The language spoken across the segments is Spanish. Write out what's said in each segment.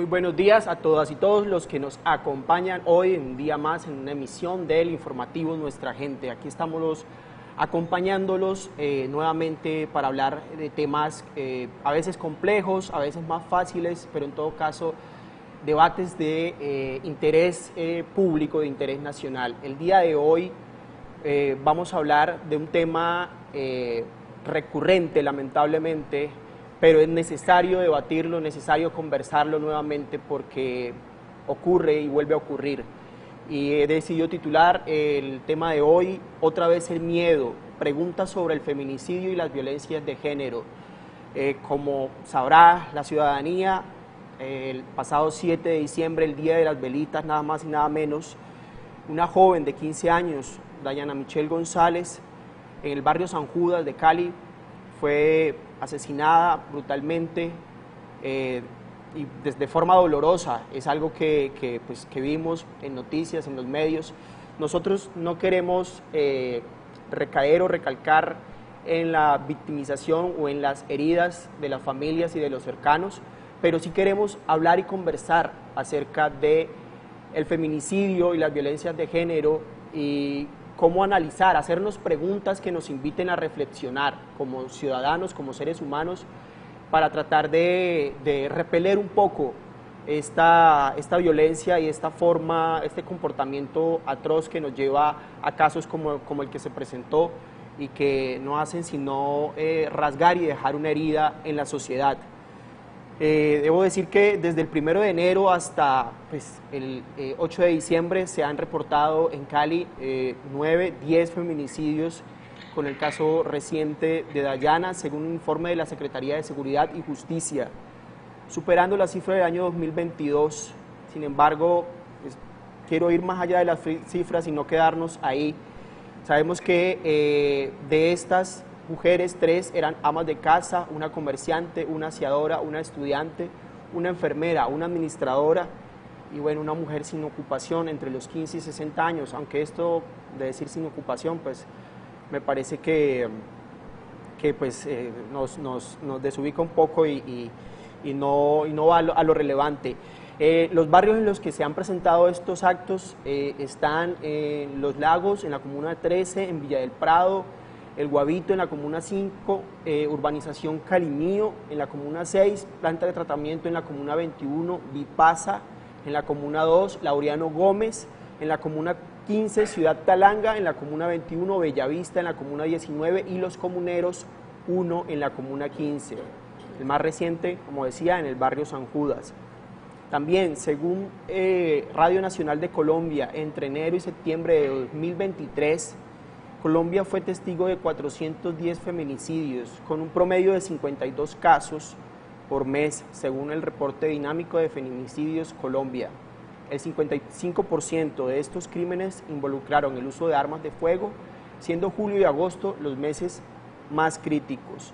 Muy buenos días a todas y todos los que nos acompañan hoy en un día más en una emisión del informativo Nuestra Gente. Aquí estamos acompañándolos nuevamente para hablar de temas a veces complejos, a veces más fáciles, pero en todo caso debates de interés público, de interés nacional. El día de hoy vamos a hablar de un tema recurrente, lamentablemente, pero es necesario debatirlo, necesario conversarlo nuevamente porque ocurre y vuelve a ocurrir. Y he decidido titular el tema de hoy, otra vez el miedo, preguntas sobre el feminicidio y las violencias de género. Como sabrá la ciudadanía, el pasado 7 de diciembre, el Día de las Velitas, nada más y nada menos, una joven de 15 años, Dayana Michelle González, en el barrio San Judas de Cali, fue asesinada brutalmente y de forma dolorosa. Es algo que vimos en noticias, en los medios. Nosotros no queremos recaer o recalcar en la victimización o en las heridas de las familias y de los cercanos, pero sí queremos hablar y conversar acerca de el feminicidio y las violencias de género y cómo analizar, hacernos preguntas que nos inviten a reflexionar como ciudadanos, como seres humanos, para tratar de repeler un poco esta violencia y esta forma, este comportamiento atroz que nos lleva a casos como el que se presentó y que no hacen sino rasgar y dejar una herida en la sociedad. Debo decir que desde el 1 de enero hasta el 8 de diciembre se han reportado en Cali 9, 10 feminicidios con el caso reciente de Dayana, según un informe de la Secretaría de Seguridad y Justicia, superando la cifra del año 2022. Sin embargo, quiero ir más allá de las cifras y no quedarnos ahí. Sabemos que de estas mujeres, 3 eran amas de casa, una comerciante, una aseadora, una estudiante, una enfermera, una administradora y bueno, una mujer sin ocupación entre los 15 y 60 años, aunque esto de decir sin ocupación, pues me parece que nos desubica un poco y no va a lo relevante. Los barrios en los que se han presentado estos actos están en Los Lagos, en la Comuna 13, en Villa del Prado, El Guavito en la Comuna 5, Urbanización Calimío en la Comuna 6, Planta de Tratamiento en la Comuna 21, Vipasa en la Comuna 2, Laureano Gómez en la Comuna 15, Ciudad Talanga en la Comuna 21, Bellavista en la Comuna 19 y Los Comuneros 1 en la Comuna 15. El más reciente, como decía, en el barrio San Judas. También, según Radio Nacional de Colombia, entre enero y septiembre de 2023, Colombia fue testigo de 410 feminicidios, con un promedio de 52 casos por mes, según el reporte dinámico de Feminicidios Colombia. El 55% de estos crímenes involucraron el uso de armas de fuego, siendo julio y agosto los meses más críticos.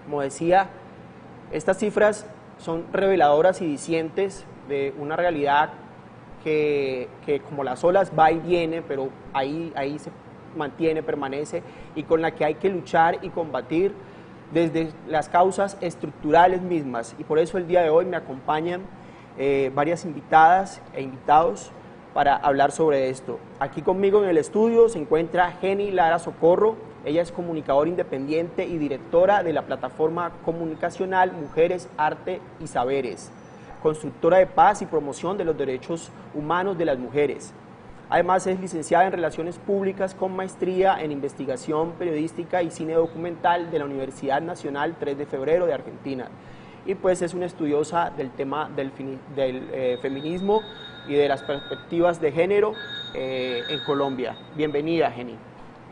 Como decía, estas cifras son reveladoras y dicientes de una realidad que como las olas va y viene, pero ahí se mantiene, permanece y con la que hay que luchar y combatir desde las causas estructurales mismas. Y por eso el día de hoy me acompañan varias invitadas e invitados para hablar sobre esto. Aquí conmigo en el estudio se encuentra Jenny Lara Socorro. Ella es comunicadora independiente y directora de la plataforma comunicacional Mujeres, Arte y Saberes, constructora de paz y promoción de los derechos humanos de las mujeres. Además es licenciada en Relaciones Públicas con maestría en Investigación Periodística y Cine Documental de la Universidad Nacional 3 de Febrero de Argentina. Y pues es una estudiosa del tema del feminismo y de las perspectivas de género en Colombia. Bienvenida, Jenny.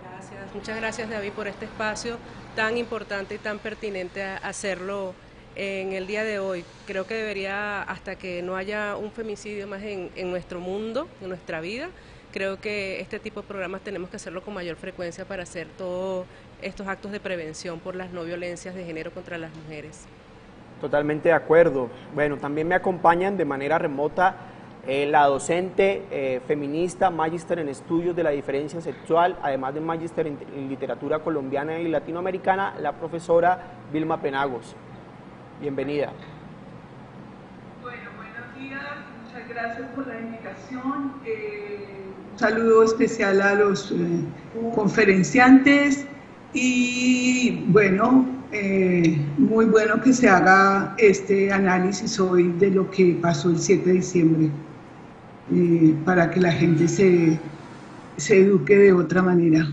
Gracias, muchas gracias, David, por este espacio tan importante y tan pertinente a hacerlo en el día de hoy. Creo que debería, hasta que no haya un femicidio más en nuestro mundo, en nuestra vida, creo que este tipo de programas tenemos que hacerlo con mayor frecuencia para hacer todos estos actos de prevención por las no violencias de género contra las mujeres. Totalmente de acuerdo. Bueno, también me acompañan de manera remota la docente feminista, magíster en estudios de la diferencia sexual, además de magíster en literatura colombiana y latinoamericana, la profesora Vilma Penagos. Bienvenida. Bueno, muchas gracias por la invitación. Un saludo especial a los conferenciantes y bueno, muy bueno que se haga este análisis hoy de lo que pasó el 7 de diciembre para que la gente se eduque de otra manera.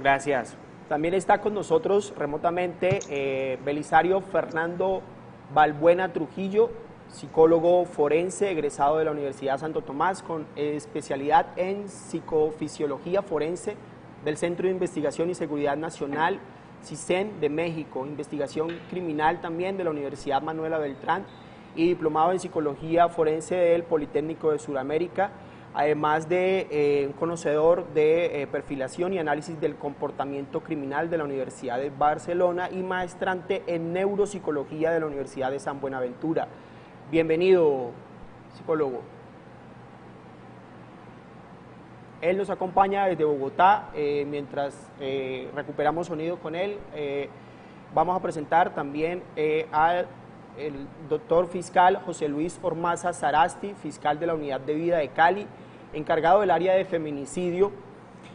Gracias. También está con nosotros remotamente Belisario Fernando Balbuena Trujillo, psicólogo forense egresado de la Universidad Santo Tomás con especialidad en psicofisiología forense del Centro de Investigación y Seguridad Nacional, CISEN de México, investigación criminal también de la Universidad Manuela Beltrán y diplomado en psicología forense del Politécnico de Sudamérica, además de un conocedor de perfilación y análisis del comportamiento criminal de la Universidad de Barcelona y maestrante en neuropsicología de la Universidad de San Buenaventura. Bienvenido, psicólogo. Él nos acompaña desde Bogotá. Mientras recuperamos sonido con él, vamos a presentar también al doctor fiscal José Luis Ormaza Sarasti, fiscal de la Unidad de Vida de Cali, encargado del área de feminicidio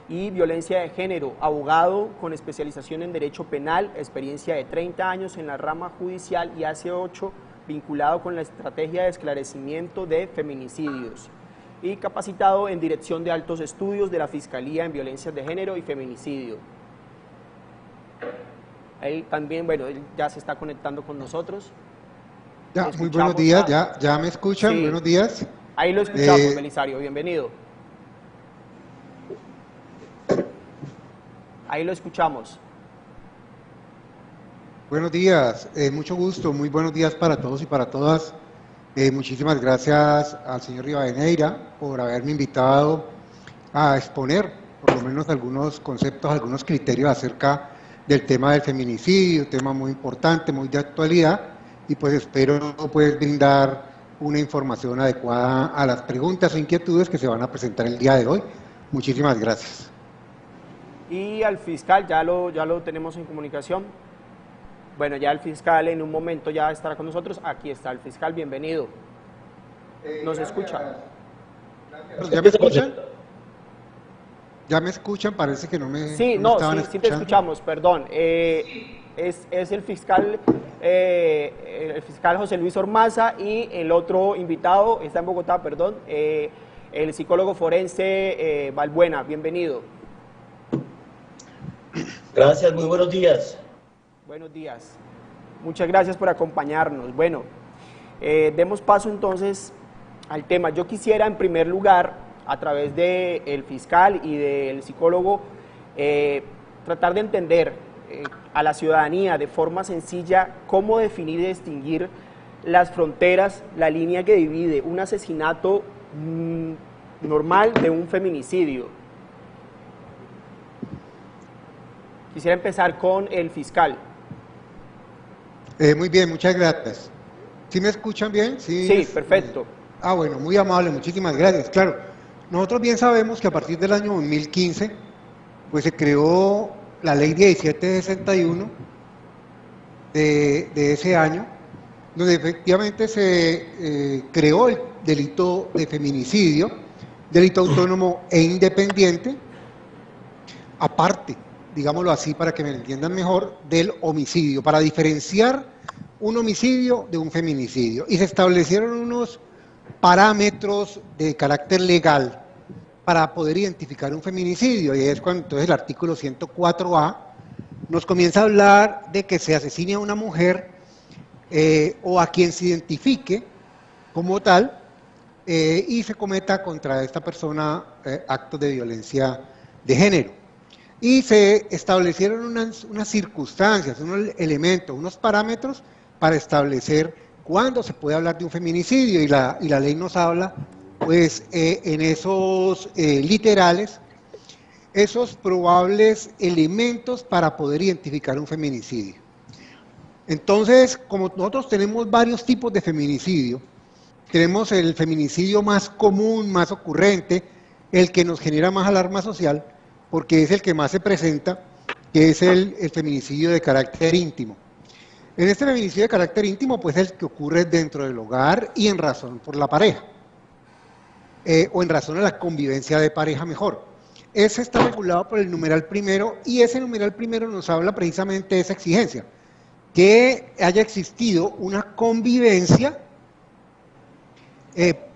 y violencia de género, abogado con especialización en Derecho Penal, experiencia de 30 años en la rama judicial y hace 8 vinculado con la estrategia de esclarecimiento de feminicidios y capacitado en Dirección de Altos Estudios de la Fiscalía en Violencias de Género y Feminicidio. Él también, bueno, él ya se está conectando con nosotros. Ya, muy buenos días, ya me escuchan, sí. Buenos días. Ahí lo escuchamos, Belisario, bienvenido. Ahí lo escuchamos. Buenos días, mucho gusto, muy buenos días para todos y para todas. Muchísimas gracias al señor Rivadeneira por haberme invitado a exponer por lo menos algunos conceptos, algunos criterios acerca del tema del feminicidio, tema muy importante, muy de actualidad, y pues espero pues brindar una información adecuada a las preguntas e inquietudes que se van a presentar el día de hoy. Muchísimas gracias. Y al fiscal, ya lo tenemos en comunicación. Bueno, ya el fiscal en un momento ya estará con nosotros. Aquí está el fiscal, bienvenido. ¿Nos escucha? ¿Ya me escuchan? ¿Ya me escuchan? Parece que no me Sí, no sí, escuchando. Sí te escuchamos, perdón. Es el fiscal José Luis Ormaza y el otro invitado está en Bogotá, perdón, el psicólogo forense Balbuena, bienvenido. Gracias, muy buenos días. Buenos días. Muchas gracias por acompañarnos. Bueno, demos paso entonces al tema. Yo quisiera en primer lugar, a través del fiscal y del psicólogo, tratar de entender a la ciudadanía de forma sencilla cómo definir y distinguir las fronteras, la línea que divide un asesinato normal de un feminicidio. Quisiera empezar con el fiscal. Muy bien, muchas gracias. ¿Sí me escuchan bien? Sí, perfecto. Bueno, muy amable, muchísimas gracias. Claro, nosotros bien sabemos que a partir del año 2015, pues se creó la ley 1761 de ese año, donde efectivamente se creó el delito de feminicidio, delito autónomo e independiente, aparte, digámoslo así para que me entiendan mejor, del homicidio, para diferenciar un homicidio de un feminicidio. Y se establecieron unos parámetros de carácter legal para poder identificar un feminicidio, y es cuando entonces el artículo 104A nos comienza a hablar de que se asesine a una mujer o a quien se identifique como tal y se cometa contra esta persona actos de violencia de género. Y se establecieron unas circunstancias, unos elementos, unos parámetros para establecer cuándo se puede hablar de un feminicidio, y la ley nos habla, pues, en esos literales, esos probables elementos para poder identificar un feminicidio. Entonces, como nosotros tenemos varios tipos de feminicidio, tenemos el feminicidio más común, más ocurrente, el que nos genera más alarma social, porque es el que más se presenta, que es el feminicidio de carácter íntimo. En este feminicidio de carácter íntimo, pues es el que ocurre dentro del hogar y en razón por la pareja, o en razón a la convivencia de pareja mejor. Ese está regulado por el numeral primero y ese numeral primero nos habla precisamente de esa exigencia, que haya existido una convivencia,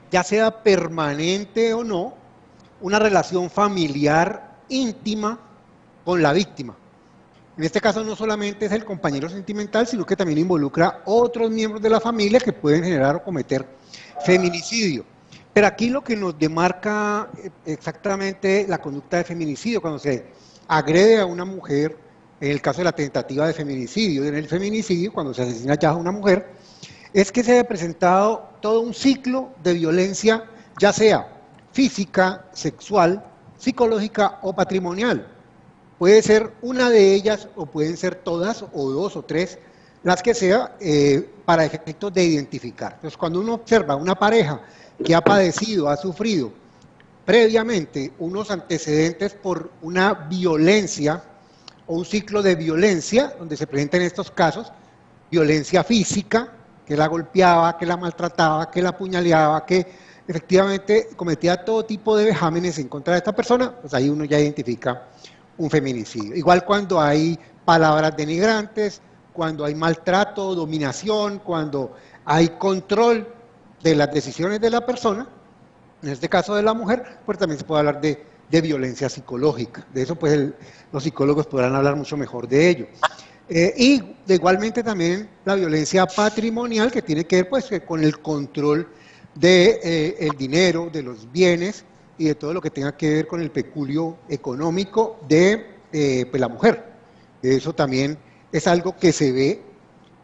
ya sea permanente o no, una relación familiar íntima con la víctima. En este caso no solamente es el compañero sentimental, sino que también involucra otros miembros de la familia que pueden generar o cometer feminicidio. Pero aquí lo que nos demarca exactamente la conducta de feminicidio, cuando se agrede a una mujer, en el caso de la tentativa de feminicidio, y en el feminicidio, cuando se asesina ya a una mujer, es que se ha presentado todo un ciclo de violencia, ya sea física, sexual, psicológica o patrimonial. Puede ser una de ellas o pueden ser todas o dos o tres, las que sea, para efectos de identificar. Entonces, cuando uno observa una pareja que ha padecido, ha sufrido previamente unos antecedentes por una violencia o un ciclo de violencia, donde se presentan estos casos, violencia física, que la golpeaba, que la maltrataba, que la apuñaleaba, que efectivamente cometía todo tipo de vejámenes en contra de esta persona, pues ahí uno ya identifica un feminicidio. Igual cuando hay palabras denigrantes, cuando hay maltrato, dominación, cuando hay control de las decisiones de la persona, en este caso de la mujer, pues también se puede hablar de violencia psicológica. De eso pues los psicólogos podrán hablar mucho mejor de ello. Y igualmente también la violencia patrimonial, que tiene que ver pues con el control de el dinero, de los bienes y de todo lo que tenga que ver con el peculio económico de pues la mujer. Eso también es algo que se ve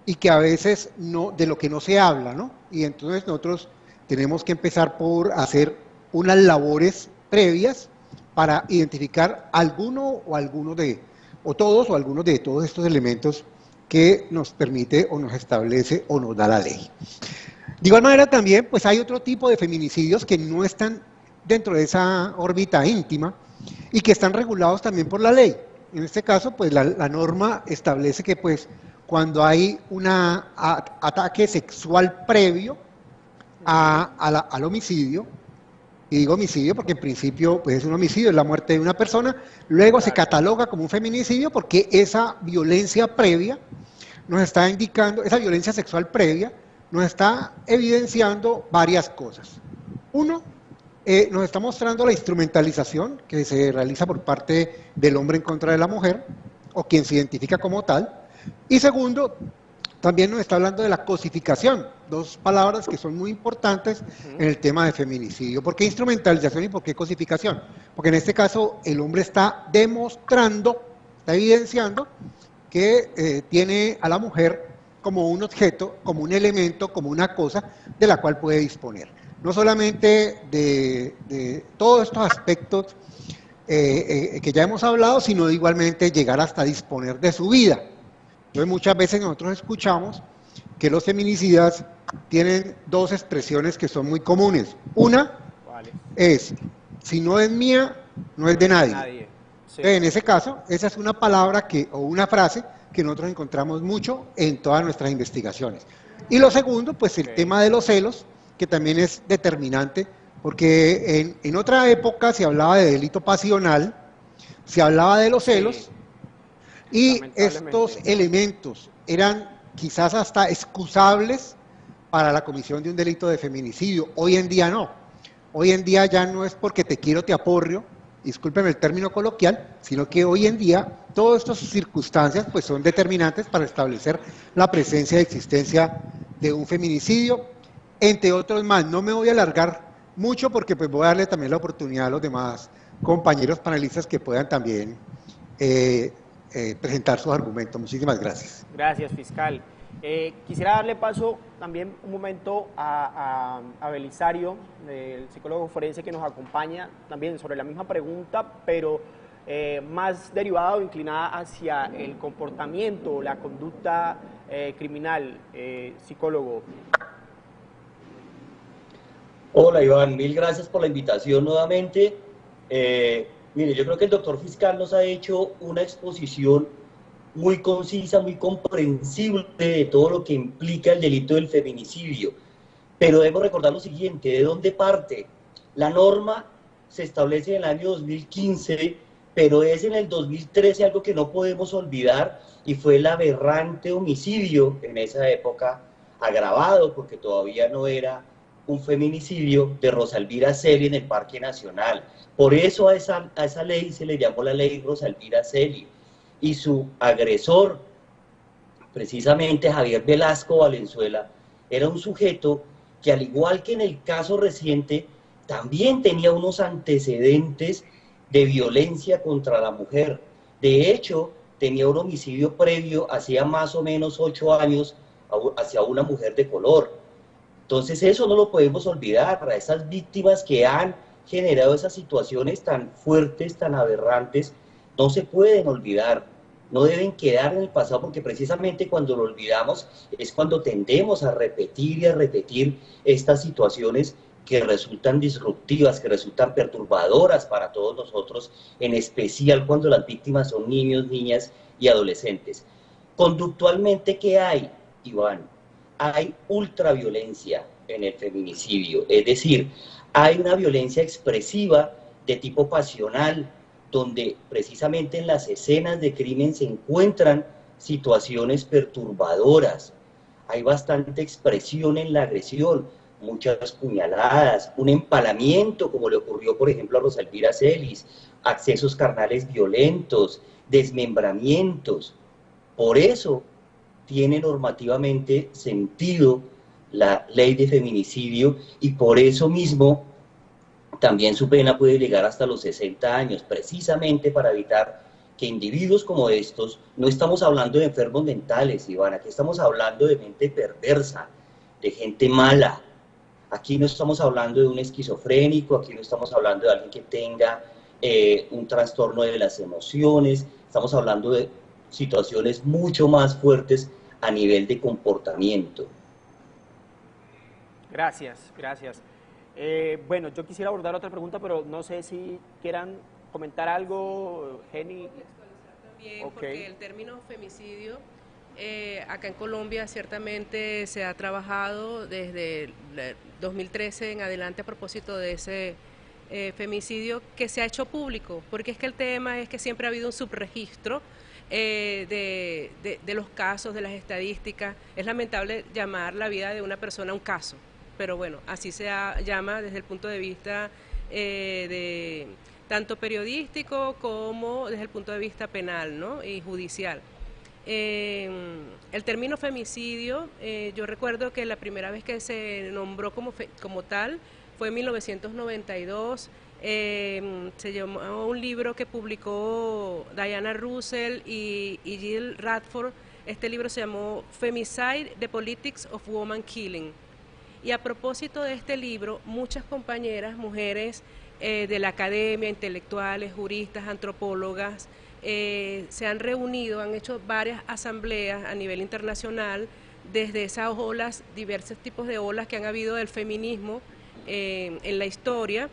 y que a veces no, de lo que no se habla, ¿no? Y entonces nosotros tenemos que empezar por hacer unas labores previas para identificar alguno o algunos de, o todos o algunos de todos estos elementos que nos permite o nos establece o nos da la ley. De igual manera también, pues hay otro tipo de feminicidios que no están dentro de esa órbita íntima y que están regulados también por la ley. En este caso, pues la norma establece que pues cuando hay un ataque sexual previo al homicidio, y digo homicidio porque en principio pues es un homicidio, es la muerte de una persona, luego se cataloga como un feminicidio porque esa violencia previa nos está indicando, esa violencia sexual previa nos está evidenciando varias cosas. Uno, nos está mostrando la instrumentalización que se realiza por parte del hombre en contra de la mujer, o quien se identifica como tal. Y segundo, también nos está hablando de la cosificación, dos palabras que son muy importantes en el tema de feminicidio. ¿Por qué instrumentalización y por qué cosificación? Porque en este caso el hombre está demostrando, está evidenciando que tiene a la mujer como un objeto, como un elemento, como una cosa de la cual puede disponer. No solamente de todos estos aspectos que ya hemos hablado, sino igualmente llegar hasta disponer de su vida. Entonces muchas veces nosotros escuchamos que los feminicidas tienen dos expresiones que son muy comunes. Una es, si no es mía, no es de nadie. Sí. En ese caso, esa es una palabra o una frase que nosotros encontramos mucho en todas nuestras investigaciones. Y lo segundo, pues el tema de los celos, que también es determinante, porque en otra época se hablaba de delito pasional, se hablaba de los celos, y estos elementos eran quizás hasta excusables para la comisión de un delito de feminicidio. Hoy en día no. Hoy en día ya no es porque te quiero, te aporrio, discúlpeme el término coloquial, sino que hoy en día todas estas circunstancias pues son determinantes para establecer la presencia y existencia de un feminicidio, entre otros más. No me voy a alargar mucho porque pues voy a darle también la oportunidad a los demás compañeros panelistas que puedan también presentar sus argumentos. Muchísimas gracias. Gracias, fiscal. Quisiera darle paso también un momento a Belisario, el psicólogo forense que nos acompaña también sobre la misma pregunta, pero más derivada o inclinada hacia el comportamiento, la conducta criminal. Psicólogo. Hola Iván, mil gracias por la invitación nuevamente. Mire, yo creo que el doctor fiscal nos ha hecho una exposición muy concisa, muy comprensible de todo lo que implica el delito del feminicidio. Pero debemos recordar lo siguiente, ¿de dónde parte? La norma se establece en el año 2015, pero es en el 2013 algo que no podemos olvidar, y fue el aberrante homicidio en esa época, agravado porque todavía no era un feminicidio, de Rosa Elvira Celi en el Parque Nacional. Por eso a esa ley se le llamó la ley Rosa Elvira Celi, y su agresor, precisamente Javier Velasco Valenzuela, era un sujeto que, al igual que en el caso reciente, también tenía unos antecedentes de violencia contra la mujer. De hecho, tenía un homicidio previo hacía más o menos 8 años hacia una mujer de color. Entonces eso no lo podemos olvidar. Para esas víctimas que han generado esas situaciones tan fuertes, tan aberrantes, no se pueden olvidar, no deben quedar en el pasado, porque precisamente cuando lo olvidamos es cuando tendemos a repetir y a repetir estas situaciones que resultan disruptivas, que resultan perturbadoras para todos nosotros, en especial cuando las víctimas son niños, niñas y adolescentes. Conductualmente, ¿qué hay, Iván? Hay ultraviolencia en el feminicidio, es decir, hay una violencia expresiva de tipo pasional, donde precisamente en las escenas de crimen se encuentran situaciones perturbadoras. Hay bastante expresión en la agresión, muchas puñaladas, un empalamiento, como le ocurrió, por ejemplo, a Rosa Elvira Celis, accesos carnales violentos, desmembramientos. Por eso tiene normativamente sentido la ley de feminicidio, y por eso mismo también su pena puede llegar hasta los 60 años, precisamente para evitar que individuos como estos, no estamos hablando de enfermos mentales, Iván, aquí estamos hablando de mente perversa, de gente mala. Aquí no estamos hablando de un esquizofrénico, aquí no estamos hablando de alguien que tenga un trastorno de las emociones, estamos hablando de situaciones mucho más fuertes a nivel de comportamiento. Gracias, gracias. Bueno, yo quisiera abordar otra pregunta, pero no sé si quieran comentar algo, Jenny. También, okay. Porque el término femicidio acá en Colombia ciertamente se ha trabajado desde 2013 en adelante a propósito de ese femicidio que se ha hecho público, porque es que el tema es que siempre ha habido un subregistro de los casos, de las estadísticas. Es lamentable llamar la vida de una persona un caso, pero bueno, así se llama desde el punto de vista de tanto periodístico como desde el punto de vista penal, ¿no? Y judicial. El término femicidio, yo recuerdo que la primera vez que se nombró como tal fue en 1992, se llamó un libro que publicó Diana Russell y Jill Radford. Este libro se llamó Femicide, The Politics of Woman Killing. Y a propósito de este libro, muchas compañeras, mujeres de la academia, intelectuales, juristas, antropólogas, se han reunido, han hecho varias asambleas a nivel internacional desde esas olas, diversos tipos de olas que han habido del feminismo en la historia,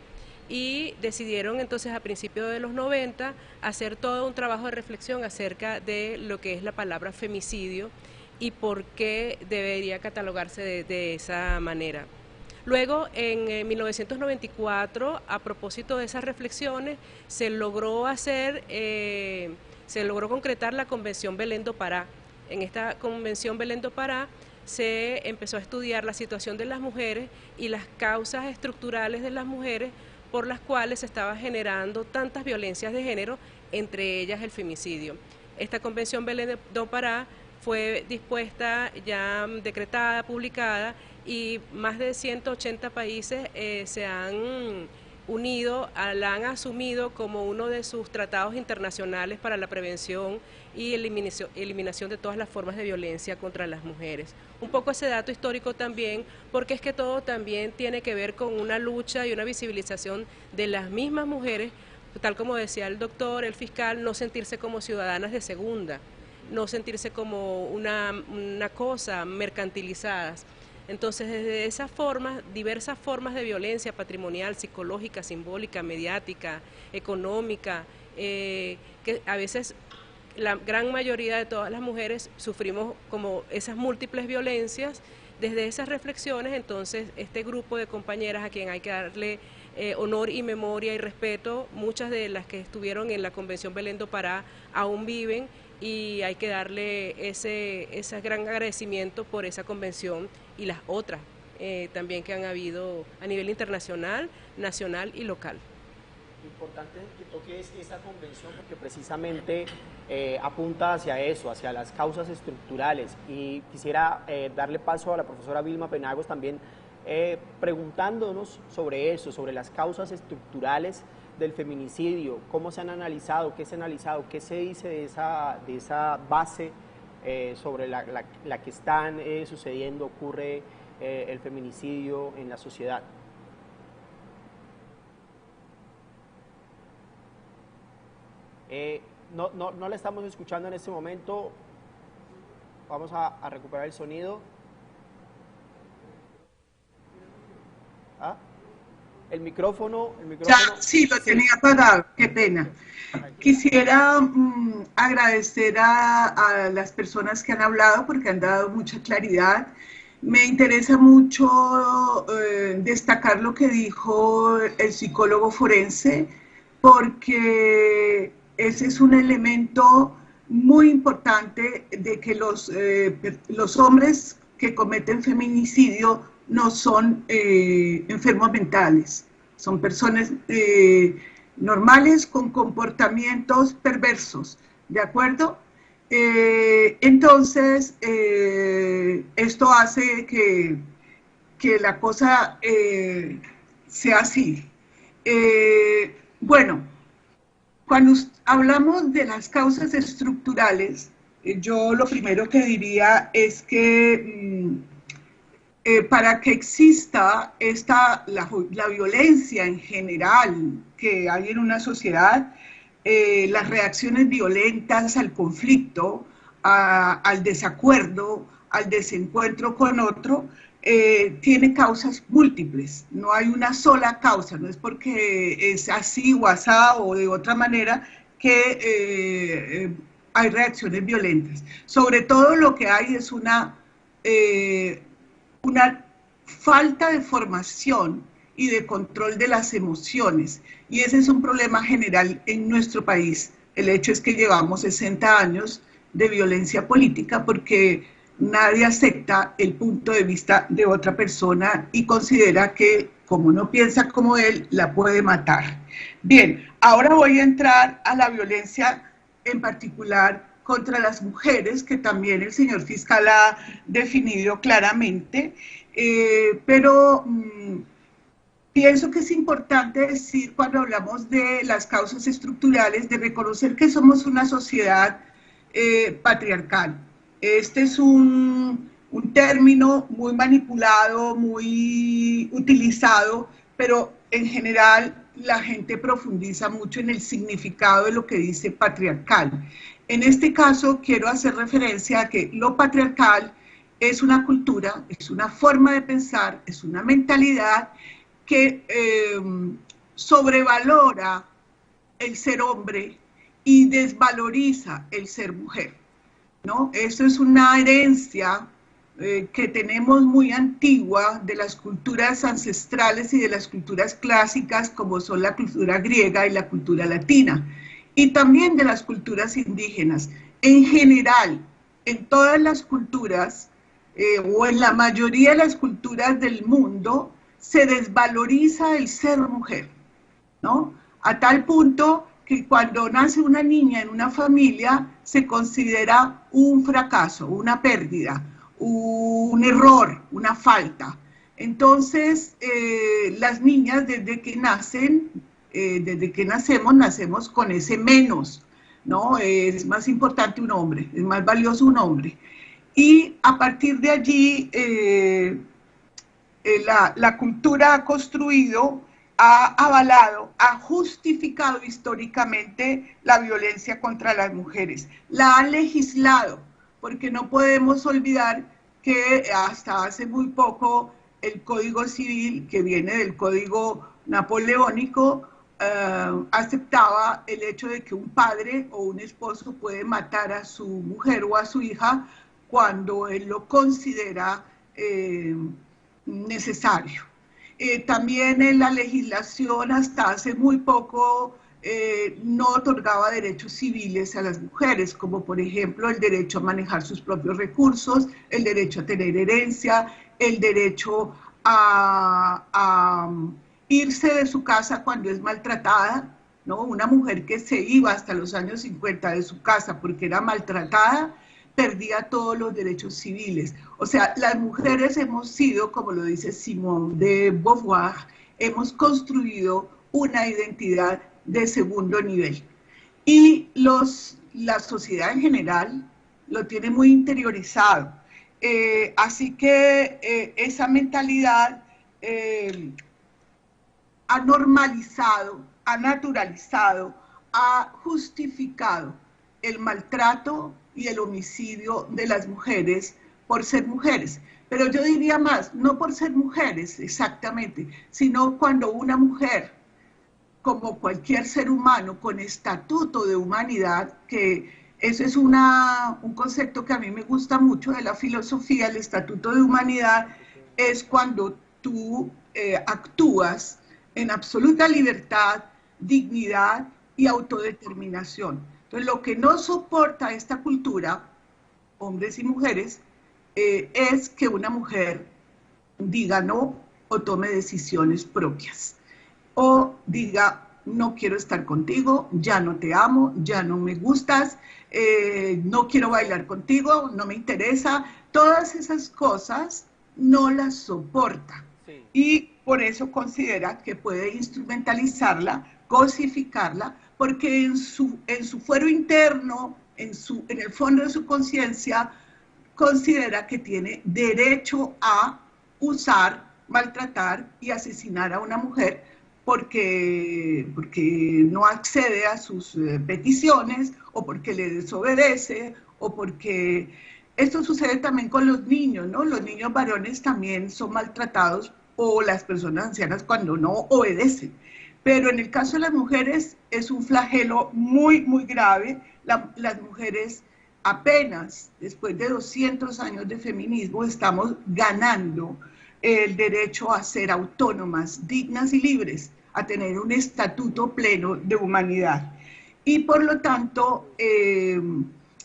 y decidieron entonces a principios de los 90 hacer todo un trabajo de reflexión acerca de lo que es la palabra femicidio y por qué debería catalogarse de esa manera. Luego, en 1994, a propósito de esas reflexiones, se logró concretar la Convención Belén do Pará. En esta Convención Belén do Pará se empezó a estudiar la situación de las mujeres y las causas estructurales de las mujeres por las cuales se estaba generando tantas violencias de género, entre ellas el femicidio. Esta Convención Belén do Pará fue dispuesta, ya decretada, publicada, y más de 180 países se han unido, la han asumido como uno de sus tratados internacionales para la prevención y eliminación de todas las formas de violencia contra las mujeres. Un poco ese dato histórico también, porque es que todo también tiene que ver con una lucha y una visibilización de las mismas mujeres, tal como decía el doctor, el fiscal, no sentirse como ciudadanas de segunda, no sentirse como una cosa mercantilizadas. Entonces, desde esas formas, diversas formas de violencia patrimonial, psicológica, simbólica, mediática, económica, que a veces la gran mayoría de todas las mujeres sufrimos como esas múltiples violencias. Desde esas reflexiones, entonces, este grupo de compañeras a quien hay que darle honor y memoria y respeto, muchas de las que estuvieron en la Convención Belén do Pará aún viven, y hay que darle ese gran agradecimiento por esa convención y las otras también que han habido a nivel internacional, nacional y local. Importante que toques esta convención porque precisamente apunta hacia eso, hacia las causas estructurales, y quisiera darle paso a la profesora Vilma Penagos también preguntándonos sobre eso, sobre las causas estructurales del feminicidio, cómo se han analizado, qué se dice de esa base sobre la que están sucediendo, ocurre el feminicidio en la sociedad. No la estamos escuchando en este momento. Vamos a recuperar el sonido. El micrófono. Ya, sí, lo tenía apagado, qué pena. Quisiera agradecer a las personas que han hablado porque han dado mucha claridad. Me interesa mucho destacar lo que dijo el psicólogo forense, porque ese es un elemento muy importante de que los hombres que cometen feminicidio no son enfermos mentales, son personas normales con comportamientos perversos, ¿de acuerdo? Entonces, esto hace que la cosa sea así. Bueno, cuando hablamos de las causas estructurales, yo lo primero que diría es que para que exista la violencia en general que hay en una sociedad, las reacciones violentas al conflicto, al desacuerdo, al desencuentro con otro, tiene causas múltiples, no hay una sola causa, no es porque es así o asá o de otra manera que hay reacciones violentas. Sobre todo lo que hay es una falta de formación y de control de las emociones, y ese es un problema general en nuestro país. El hecho es que llevamos 60 años de violencia política porque nadie acepta el punto de vista de otra persona y considera que, como no piensa como él, la puede matar. Bien, ahora voy a entrar a la violencia en particular contra las mujeres, que también el señor fiscal ha definido claramente, pero pienso que es importante decir, cuando hablamos de las causas estructurales, de reconocer que somos una sociedad patriarcal. Este es un término muy manipulado, muy utilizado, pero en general la gente profundiza mucho en el significado de lo que dice patriarcal. En este caso quiero hacer referencia a que lo patriarcal es una cultura, es una forma de pensar, es una mentalidad que sobrevalora el ser hombre y desvaloriza el ser mujer, ¿no? Eso es una herencia que tenemos muy antigua de las culturas ancestrales y de las culturas clásicas, como son la cultura griega y la cultura latina, y también de las culturas indígenas. En general, en todas las culturas, o en la mayoría de las culturas del mundo, se desvaloriza el ser mujer, ¿no? A tal punto que cuando nace una niña en una familia se considera un fracaso, una pérdida, un error, una falta. Entonces, las niñas desde que nacemos con ese menos, ¿no? Es más importante un hombre, es más valioso un hombre. Y a partir de allí, la cultura ha construido, ha avalado, ha justificado históricamente la violencia contra las mujeres, la ha legislado, porque no podemos olvidar que hasta hace muy poco el Código Civil, que viene del Código Napoleónico, aceptaba el hecho de que un padre o un esposo puede matar a su mujer o a su hija cuando él lo considera necesario. También en la legislación hasta hace muy poco no otorgaba derechos civiles a las mujeres, como por ejemplo el derecho a manejar sus propios recursos, el derecho a tener herencia, el derecho a irse de su casa cuando es maltratada, ¿no? Una mujer que se iba hasta los años 50 de su casa porque era maltratada, perdía todos los derechos civiles. O sea, las mujeres hemos sido, como lo dice Simone de Beauvoir, hemos construido una identidad de segundo nivel. Y la sociedad en general lo tiene muy interiorizado. Así que esa mentalidad ha normalizado, ha naturalizado, ha justificado el maltrato y el homicidio de las mujeres por ser mujeres. Pero yo diría más, no por ser mujeres exactamente, sino cuando una mujer, como cualquier ser humano con estatuto de humanidad, que eso es un concepto que a mí me gusta mucho de la filosofía, el estatuto de humanidad, es cuando tú actúas en absoluta libertad, dignidad y autodeterminación. Entonces, lo que no soporta esta cultura, hombres y mujeres, es que una mujer diga no o tome decisiones propias. O diga, no quiero estar contigo, ya no te amo, ya no me gustas, no quiero bailar contigo, no me interesa. Todas esas cosas no las soporta. Sí. Y por eso considera que puede instrumentalizarla, cosificarla, porque en su fuero interno, en el fondo de su conciencia, considera que tiene derecho a usar, maltratar y asesinar a una mujer porque no accede a sus peticiones o porque le desobedece o porque... Esto sucede también con los niños, ¿no? Los niños varones también son maltratados o las personas ancianas cuando no obedecen. Pero en el caso de las mujeres es un flagelo muy, muy grave. Las mujeres apenas, después de 200 años de feminismo, estamos ganando el derecho a ser autónomas, dignas y libres, a tener un estatuto pleno de humanidad. Y por lo tanto,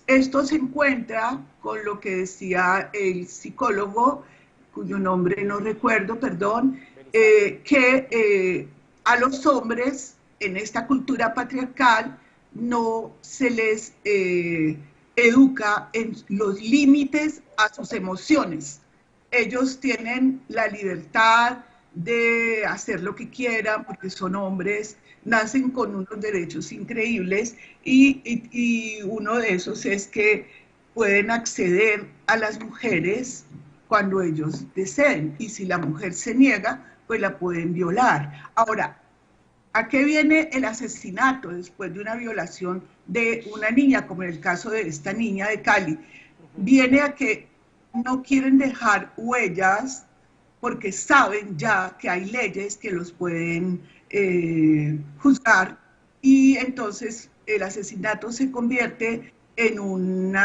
esto se encuentra con lo que decía el psicólogo, cuyo nombre no recuerdo, perdón, que a los hombres en esta cultura patriarcal no se les educa en los límites a sus emociones. Ellos tienen la libertad de hacer lo que quieran porque son hombres, nacen con unos derechos increíbles y uno de esos es que pueden acceder a las mujeres cuando ellos deseen y si la mujer se niega, pues la pueden violar. Ahora, ¿a qué viene el asesinato después de una violación de una niña, como en el caso de esta niña de Cali? Viene a que no quieren dejar huellas porque saben ya que hay leyes que los pueden juzgar y entonces el asesinato se convierte en un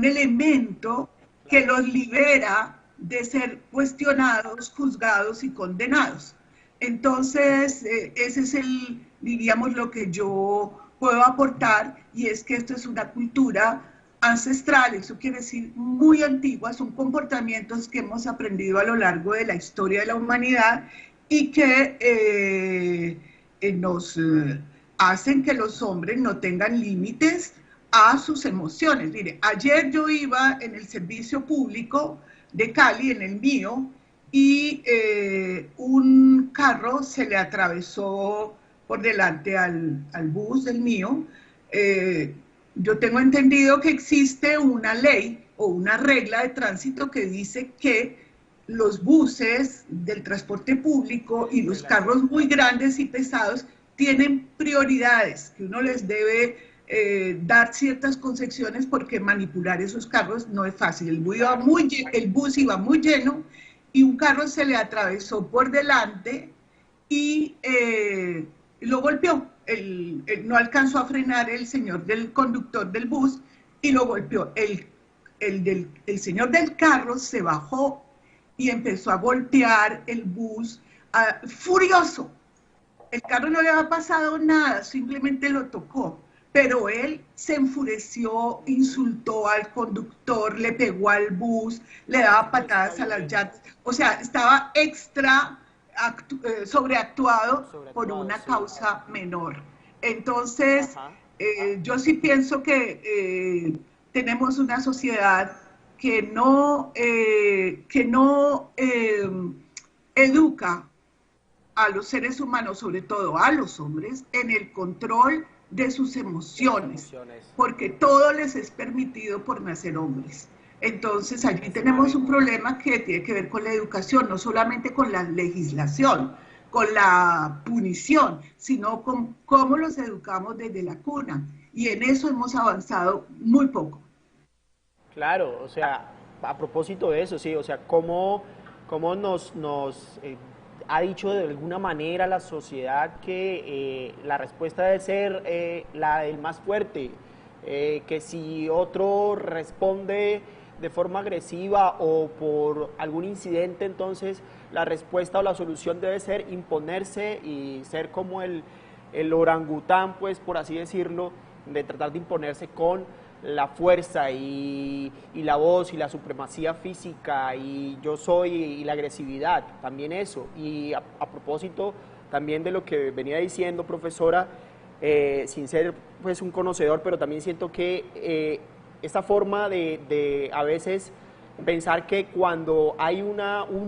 elemento que los libera de ser cuestionados, juzgados y condenados. Entonces, ese es diríamos, lo que yo puedo aportar, y es que esto es una cultura ancestral, eso quiere decir muy antigua, son comportamientos que hemos aprendido a lo largo de la historia de la humanidad y que nos hacen que los hombres no tengan límites a sus emociones. Mire, ayer yo iba en el servicio público de Cali, en el mío, y un carro se le atravesó por delante al bus del mío. Yo tengo entendido que existe una ley o una regla de tránsito que dice que los buses del transporte público y los carros muy grandes y pesados tienen prioridades, que uno les debe dar ciertas concesiones porque manipular esos carros no es fácil. El bus iba muy lleno y un carro se le atravesó por delante y lo golpeó. No alcanzó a frenar el señor del conductor del bus y lo golpeó. El señor del carro se bajó y empezó a golpear el bus furioso. El carro no le había pasado nada, simplemente lo tocó, pero él se enfureció, insultó al conductor, le pegó al bus, le daba patadas a las llantas, o sea, estaba sobreactuado por una causa menor. Entonces, yo sí pienso que tenemos una sociedad que no educa a los seres humanos, sobre todo a los hombres, en el control de sus emociones, porque todo les es permitido por nacer hombres. Entonces allí tenemos un problema que tiene que ver con la educación, no solamente con la legislación, con la punición, sino con cómo los educamos desde la cuna. Y en eso hemos avanzado muy poco. Claro, o sea, a propósito de eso, sí, o sea, cómo nos ha dicho de alguna manera la sociedad que la respuesta debe ser la del más fuerte, que si otro responde de forma agresiva o por algún incidente, entonces la respuesta o la solución debe ser imponerse y ser como el orangután, pues por así decirlo, de tratar de imponerse con la fuerza y la voz y la supremacía física y yo soy y la agresividad, también eso. Y a propósito también de lo que venía diciendo, profesora, sin ser pues un conocedor, pero también siento que esta forma de a veces pensar que cuando hay un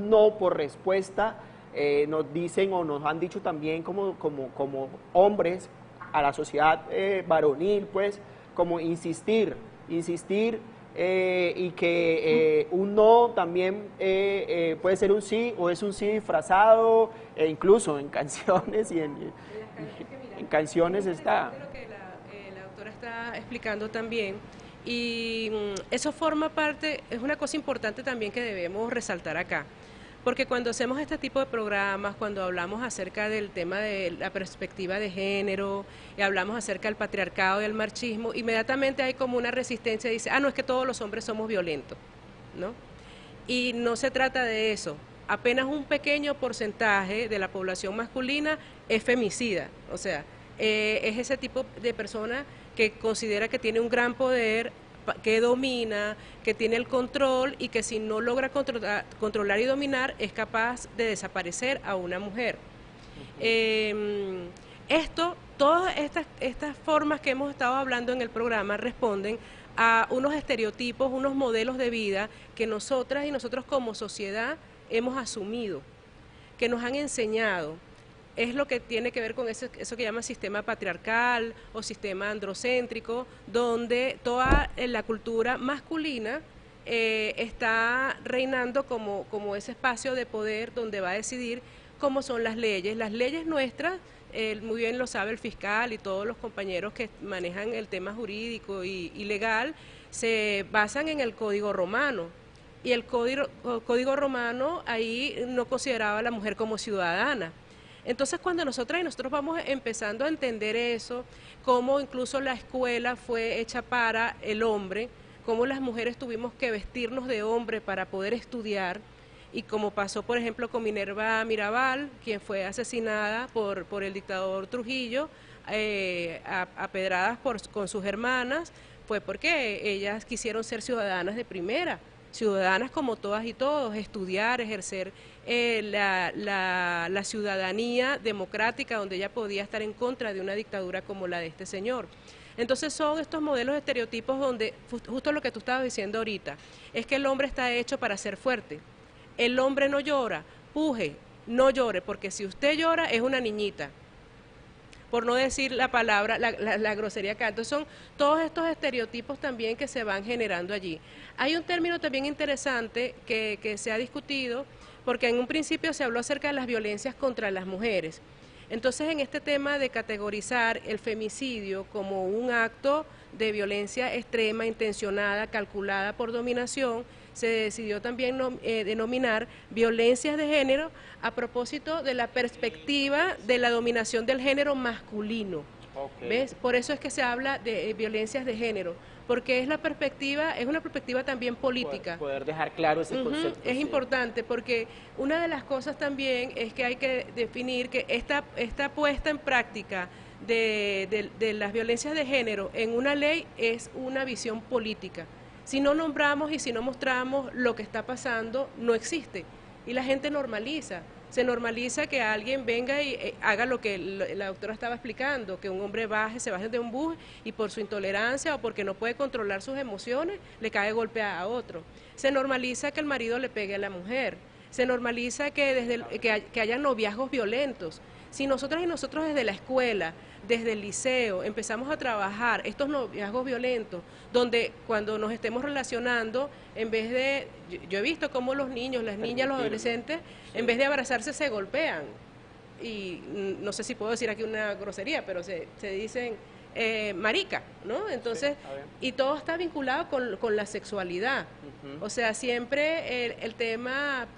no por respuesta, nos dicen o nos han dicho también como hombres a la sociedad varonil, pues, como insistir y que un no también puede ser un sí o es un sí disfrazado, e incluso en canciones y en canciones está. Lo que la doctora está explicando también, y eso forma parte, es una cosa importante también que debemos resaltar acá. Porque cuando hacemos este tipo de programas, cuando hablamos acerca del tema de la perspectiva de género, y hablamos acerca del patriarcado y el machismo, inmediatamente hay como una resistencia, dice, no, es que todos los hombres somos violentos, ¿no? Y no se trata de eso. Apenas un pequeño porcentaje de la población masculina es femicida, o sea, es ese tipo de persona que considera que tiene un gran poder, que domina, que tiene el control y que si no logra controlar y dominar es capaz de desaparecer a una mujer. Todas estas formas que hemos estado hablando en el programa responden a unos estereotipos, unos modelos de vida que nosotras y nosotros como sociedad hemos asumido, que nos han enseñado. Es lo que tiene que ver con eso que llama sistema patriarcal o sistema androcéntrico, donde toda la cultura masculina está reinando como ese espacio de poder donde va a decidir cómo son las leyes. Las leyes nuestras, muy bien lo sabe el fiscal y todos los compañeros que manejan el tema jurídico y legal, se basan en el Código Romano. Y el Código Romano ahí no consideraba a la mujer como ciudadana. Entonces, cuando nosotros vamos empezando a entender eso, cómo incluso la escuela fue hecha para el hombre, cómo las mujeres tuvimos que vestirnos de hombre para poder estudiar, y como pasó, por ejemplo, con Minerva Mirabal, quien fue asesinada por el dictador Trujillo, a pedradas con sus hermanas, fue porque ellas quisieron ser ciudadanas de primera, ciudadanas como todas y todos, estudiar, ejercer la ciudadanía democrática, donde ella podía estar en contra de una dictadura como la de este señor. Entonces son estos modelos estereotipos donde, justo lo que tú estabas diciendo ahorita, es que el hombre está hecho para ser fuerte. El hombre no llora, puje, no llore, porque si usted llora es una niñita, por no decir la palabra, la grosería acá. Entonces son todos estos estereotipos también que se van generando allí. Hay un término también interesante que se ha discutido, porque en un principio se habló acerca de las violencias contra las mujeres. Entonces, en este tema de categorizar el femicidio como un acto de violencia extrema, intencionada, calculada por dominación, se decidió también denominar violencias de género a propósito de la perspectiva de la dominación del género masculino. ¿Ves? Por eso es que se habla de violencias de género, porque es una perspectiva también política. Poder dejar claro ese concepto. Es importante, porque una de las cosas también es que hay que definir que esta puesta en práctica de las violencias de género en una ley es una visión política. Si no nombramos y si no mostramos lo que está pasando, no existe. Y la gente normaliza. Se normaliza que alguien venga y haga lo que la doctora estaba explicando, que un hombre se baje de un bus y por su intolerancia o porque no puede controlar sus emociones, le cae golpe a otro. Se normaliza que el marido le pegue a la mujer. Se normaliza que haya noviazgos violentos. Si nosotras y nosotros desde la escuela, desde el liceo, empezamos a trabajar estos noviazgos violentos, donde cuando nos estemos relacionando, en vez de, yo he visto cómo los niños, las niñas, los adolescentes, en vez de abrazarse se golpean. Y no sé si puedo decir aquí una grosería, pero se dicen marica, ¿no? Entonces, y todo está vinculado con la sexualidad. O sea, siempre el tema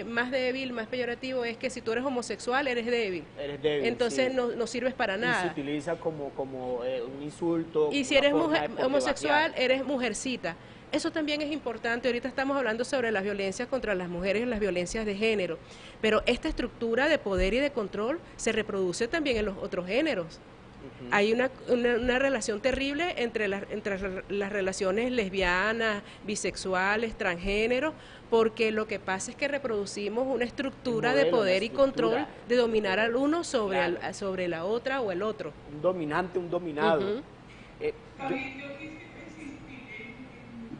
más débil, más peyorativo es que si tú eres homosexual, eres débil. Entonces no sirves para nada. Y se utiliza como un insulto. Y si eres homosexual, eres mujercita. Eso también es importante. Ahorita estamos hablando sobre las violencias contra las mujeres y las violencias de género. Pero esta estructura de poder y de control se reproduce también en los otros géneros. Hay una relación terrible entre las relaciones lesbianas, bisexuales, transgéneros, porque lo que pasa es que reproducimos una estructura de poder y control de dominar al uno sobre la otra o el otro. Un dominante, un dominado.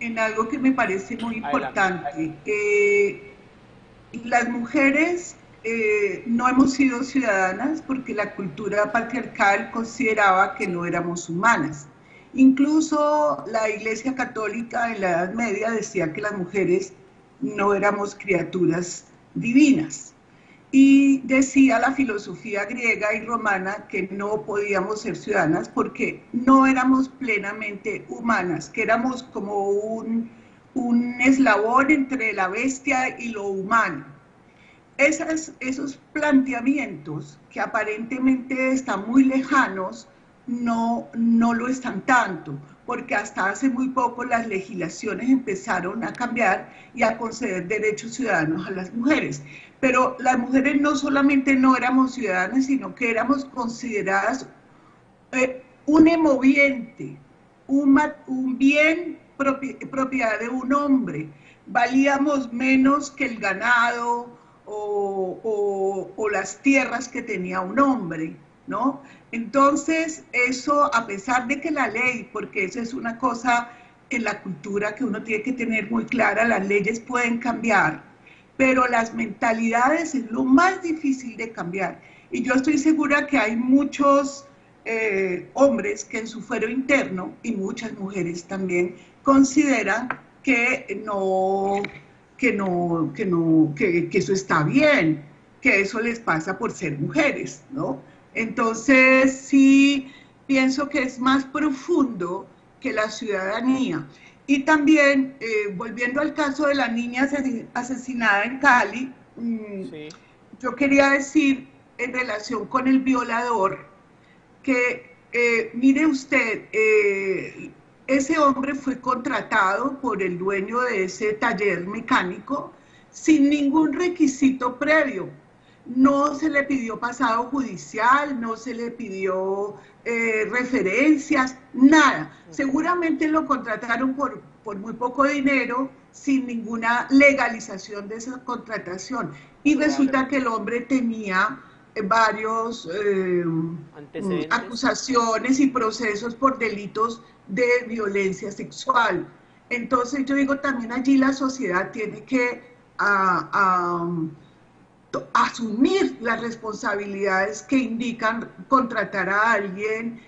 En algo que me parece muy importante. Las mujeres no hemos sido ciudadanas porque la cultura patriarcal consideraba que no éramos humanas. Incluso la Iglesia Católica en la Edad Media decía que las mujeres no éramos criaturas divinas. Y decía la filosofía griega y romana que no podíamos ser ciudadanas porque no éramos plenamente humanas, que éramos como un eslabón entre la bestia y lo humano. Esos planteamientos que aparentemente están muy lejanos, no lo están tanto, porque hasta hace muy poco las legislaciones empezaron a cambiar y a conceder derechos ciudadanos a las mujeres. Pero las mujeres no solamente no éramos ciudadanas, sino que éramos consideradas un emoviente, un bien propiedad de un hombre. Valíamos menos que el ganado o las tierras que tenía un hombre, ¿no? Entonces, eso, a pesar de que la ley, porque eso es una cosa en la cultura que uno tiene que tener muy clara, las leyes pueden cambiar, pero las mentalidades es lo más difícil de cambiar. Y yo estoy segura que hay muchos hombres que en su fuero interno, y muchas mujeres también, consideran que eso está bien, que eso les pasa por ser mujeres, ¿no? Entonces, sí, pienso que es más profundo que la ciudadanía. Y también, volviendo al caso de la niña asesinada en Cali, sí, yo quería decir, en relación con el violador, que, mire usted, ese hombre fue contratado por el dueño de ese taller mecánico sin ningún requisito previo. No se le pidió pasado judicial, no se le pidió referencias, nada. Seguramente lo contrataron por muy poco dinero, sin ninguna legalización de esa contratación. Y resulta que el hombre tenía varios acusaciones y procesos por delitos de violencia sexual. Entonces yo digo, también allí la sociedad tiene que asumir las responsabilidades que indican contratar a alguien,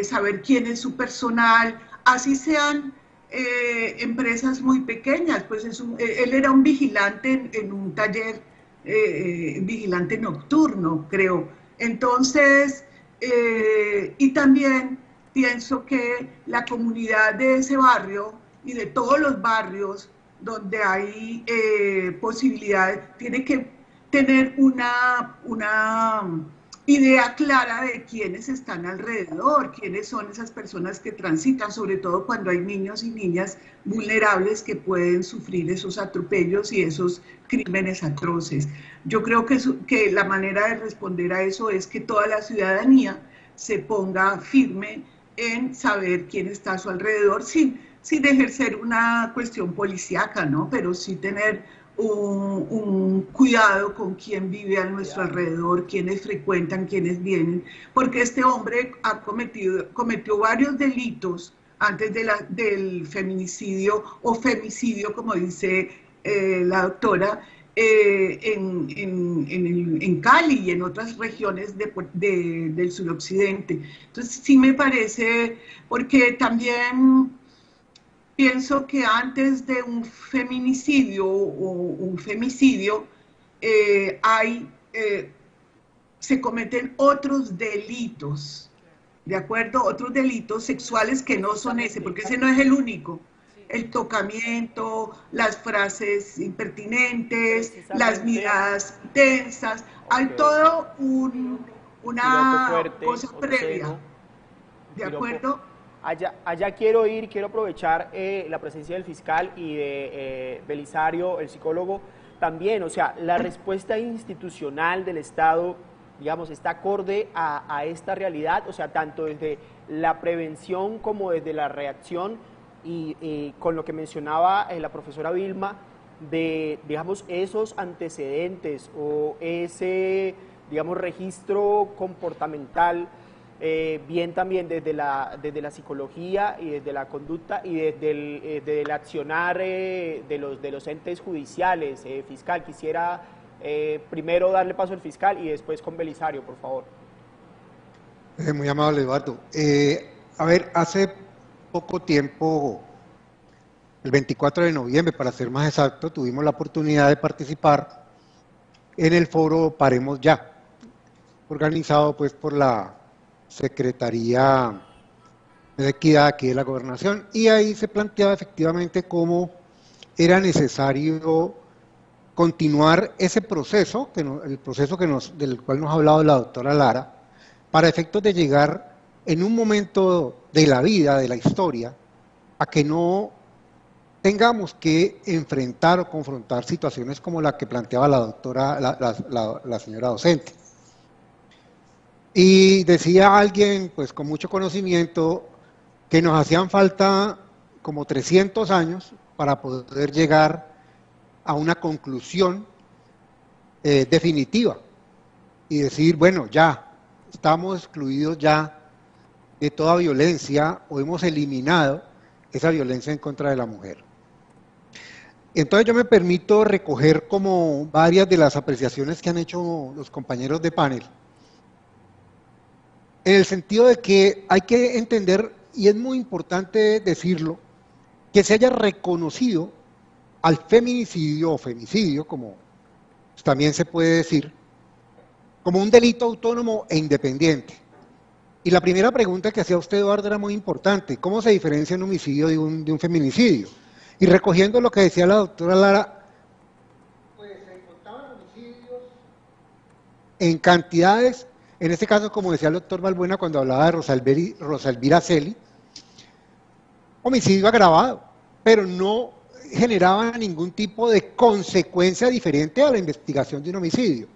saber quién es su personal, así sean empresas muy pequeñas. Pues él era un vigilante en un taller, vigilante nocturno, creo. Entonces, y también pienso que la comunidad de ese barrio y de todos los barrios donde hay posibilidad, tiene que tener una idea clara de quiénes están alrededor, quiénes son esas personas que transitan, sobre todo cuando hay niños y niñas vulnerables que pueden sufrir esos atropellos y esos crímenes atroces. Yo creo que la manera de responder a eso es que toda la ciudadanía se ponga firme en saber quién está a su alrededor, sin ejercer una cuestión policíaca, ¿no? Pero sí tener un cuidado con quién vive a nuestro alrededor, quiénes frecuentan, quiénes vienen, porque este hombre cometió varios delitos antes del feminicidio o femicidio, como dice la doctora, en Cali y en otras regiones del suroccidente. Entonces sí me parece, porque también pienso que antes de un feminicidio o un femicidio se cometen otros delitos, ¿de acuerdo? Otros delitos sexuales que no son ese, porque ese no es el único. El tocamiento, las frases impertinentes, las miradas tensas, hay todo una cosa previa, ¿de acuerdo? Allá quiero aprovechar la presencia del fiscal y de Belisario, el psicólogo, también, o sea, la respuesta institucional del Estado, digamos, está acorde a esta realidad, o sea, tanto desde la prevención como desde la reacción y con lo que mencionaba la profesora Vilma, de, digamos, esos antecedentes o ese, digamos, registro comportamental, bien también desde la psicología y desde la conducta y desde el accionar de los entes judiciales. Fiscal, quisiera primero darle paso al fiscal y después con Belisario, por favor. Muy amable, Eduardo. A ver, hace poco tiempo, el 24 de noviembre, para ser más exacto, tuvimos la oportunidad de participar en el foro Paremos Ya, organizado pues por la Secretaría de Equidad aquí de la Gobernación, y ahí se planteaba efectivamente cómo era necesario continuar ese proceso, el proceso del cual nos ha hablado la doctora Lara, para efectos de llegar en un momento de la vida, de la historia, a que no tengamos que enfrentar o confrontar situaciones como la que planteaba la doctora, la señora docente. Y decía alguien, pues con mucho conocimiento, que nos hacían falta como 300 años para poder llegar a una conclusión definitiva y decir, bueno, ya estamos excluidos ya de toda violencia o hemos eliminado esa violencia en contra de la mujer. Entonces yo me permito recoger como varias de las apreciaciones que han hecho los compañeros de panel, en el sentido de que hay que entender, y es muy importante decirlo, que se haya reconocido al feminicidio o femicidio, como también se puede decir, como un delito autónomo e independiente. Y la primera pregunta que hacía usted, Eduardo, era muy importante: ¿cómo se diferencia un homicidio de un feminicidio? Y recogiendo lo que decía la doctora Lara, pues se encontraban homicidios en cantidades. En este caso, como decía el doctor Balbuena cuando hablaba de Rosa Elvira Celi, homicidio agravado, pero no generaba ningún tipo de consecuencia diferente a la investigación de un homicidio.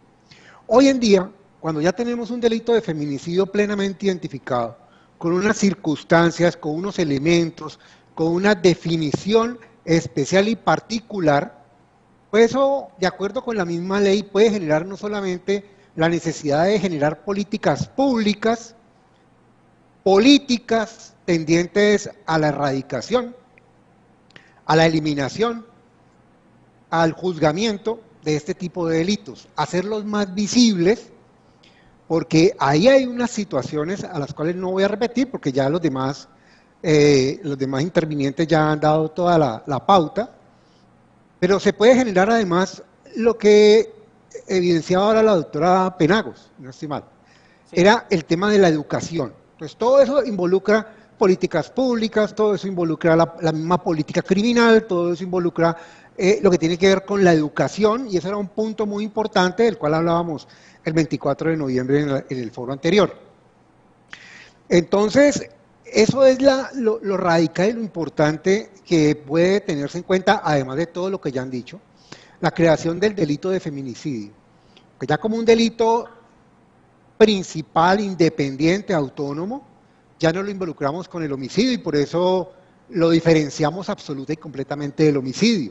Hoy en día, cuando ya tenemos un delito de feminicidio plenamente identificado, con unas circunstancias, con unos elementos, con una definición especial y particular, pues eso, de acuerdo con la misma ley, puede generar no solamente la necesidad de generar políticas públicas, políticas tendientes a la erradicación, a la eliminación, al juzgamiento de este tipo de delitos, hacerlos más visibles, porque ahí hay unas situaciones a las cuales no voy a repetir, porque ya los demás intervinientes ya han dado toda la pauta, pero se puede generar además lo que evidenciaba ahora la doctora Penagos, no estoy mal, sí, era el tema de la educación. Entonces todo eso involucra políticas públicas, todo eso involucra la misma política criminal, todo eso involucra lo que tiene que ver con la educación, y ese era un punto muy importante del cual hablábamos el 24 de noviembre en el foro anterior. Entonces, eso es lo radical y lo importante que puede tenerse en cuenta, además de todo lo que ya han dicho, la creación del delito de feminicidio, que ya como un delito principal, independiente, autónomo, ya no lo involucramos con el homicidio y por eso lo diferenciamos absoluta y completamente del homicidio.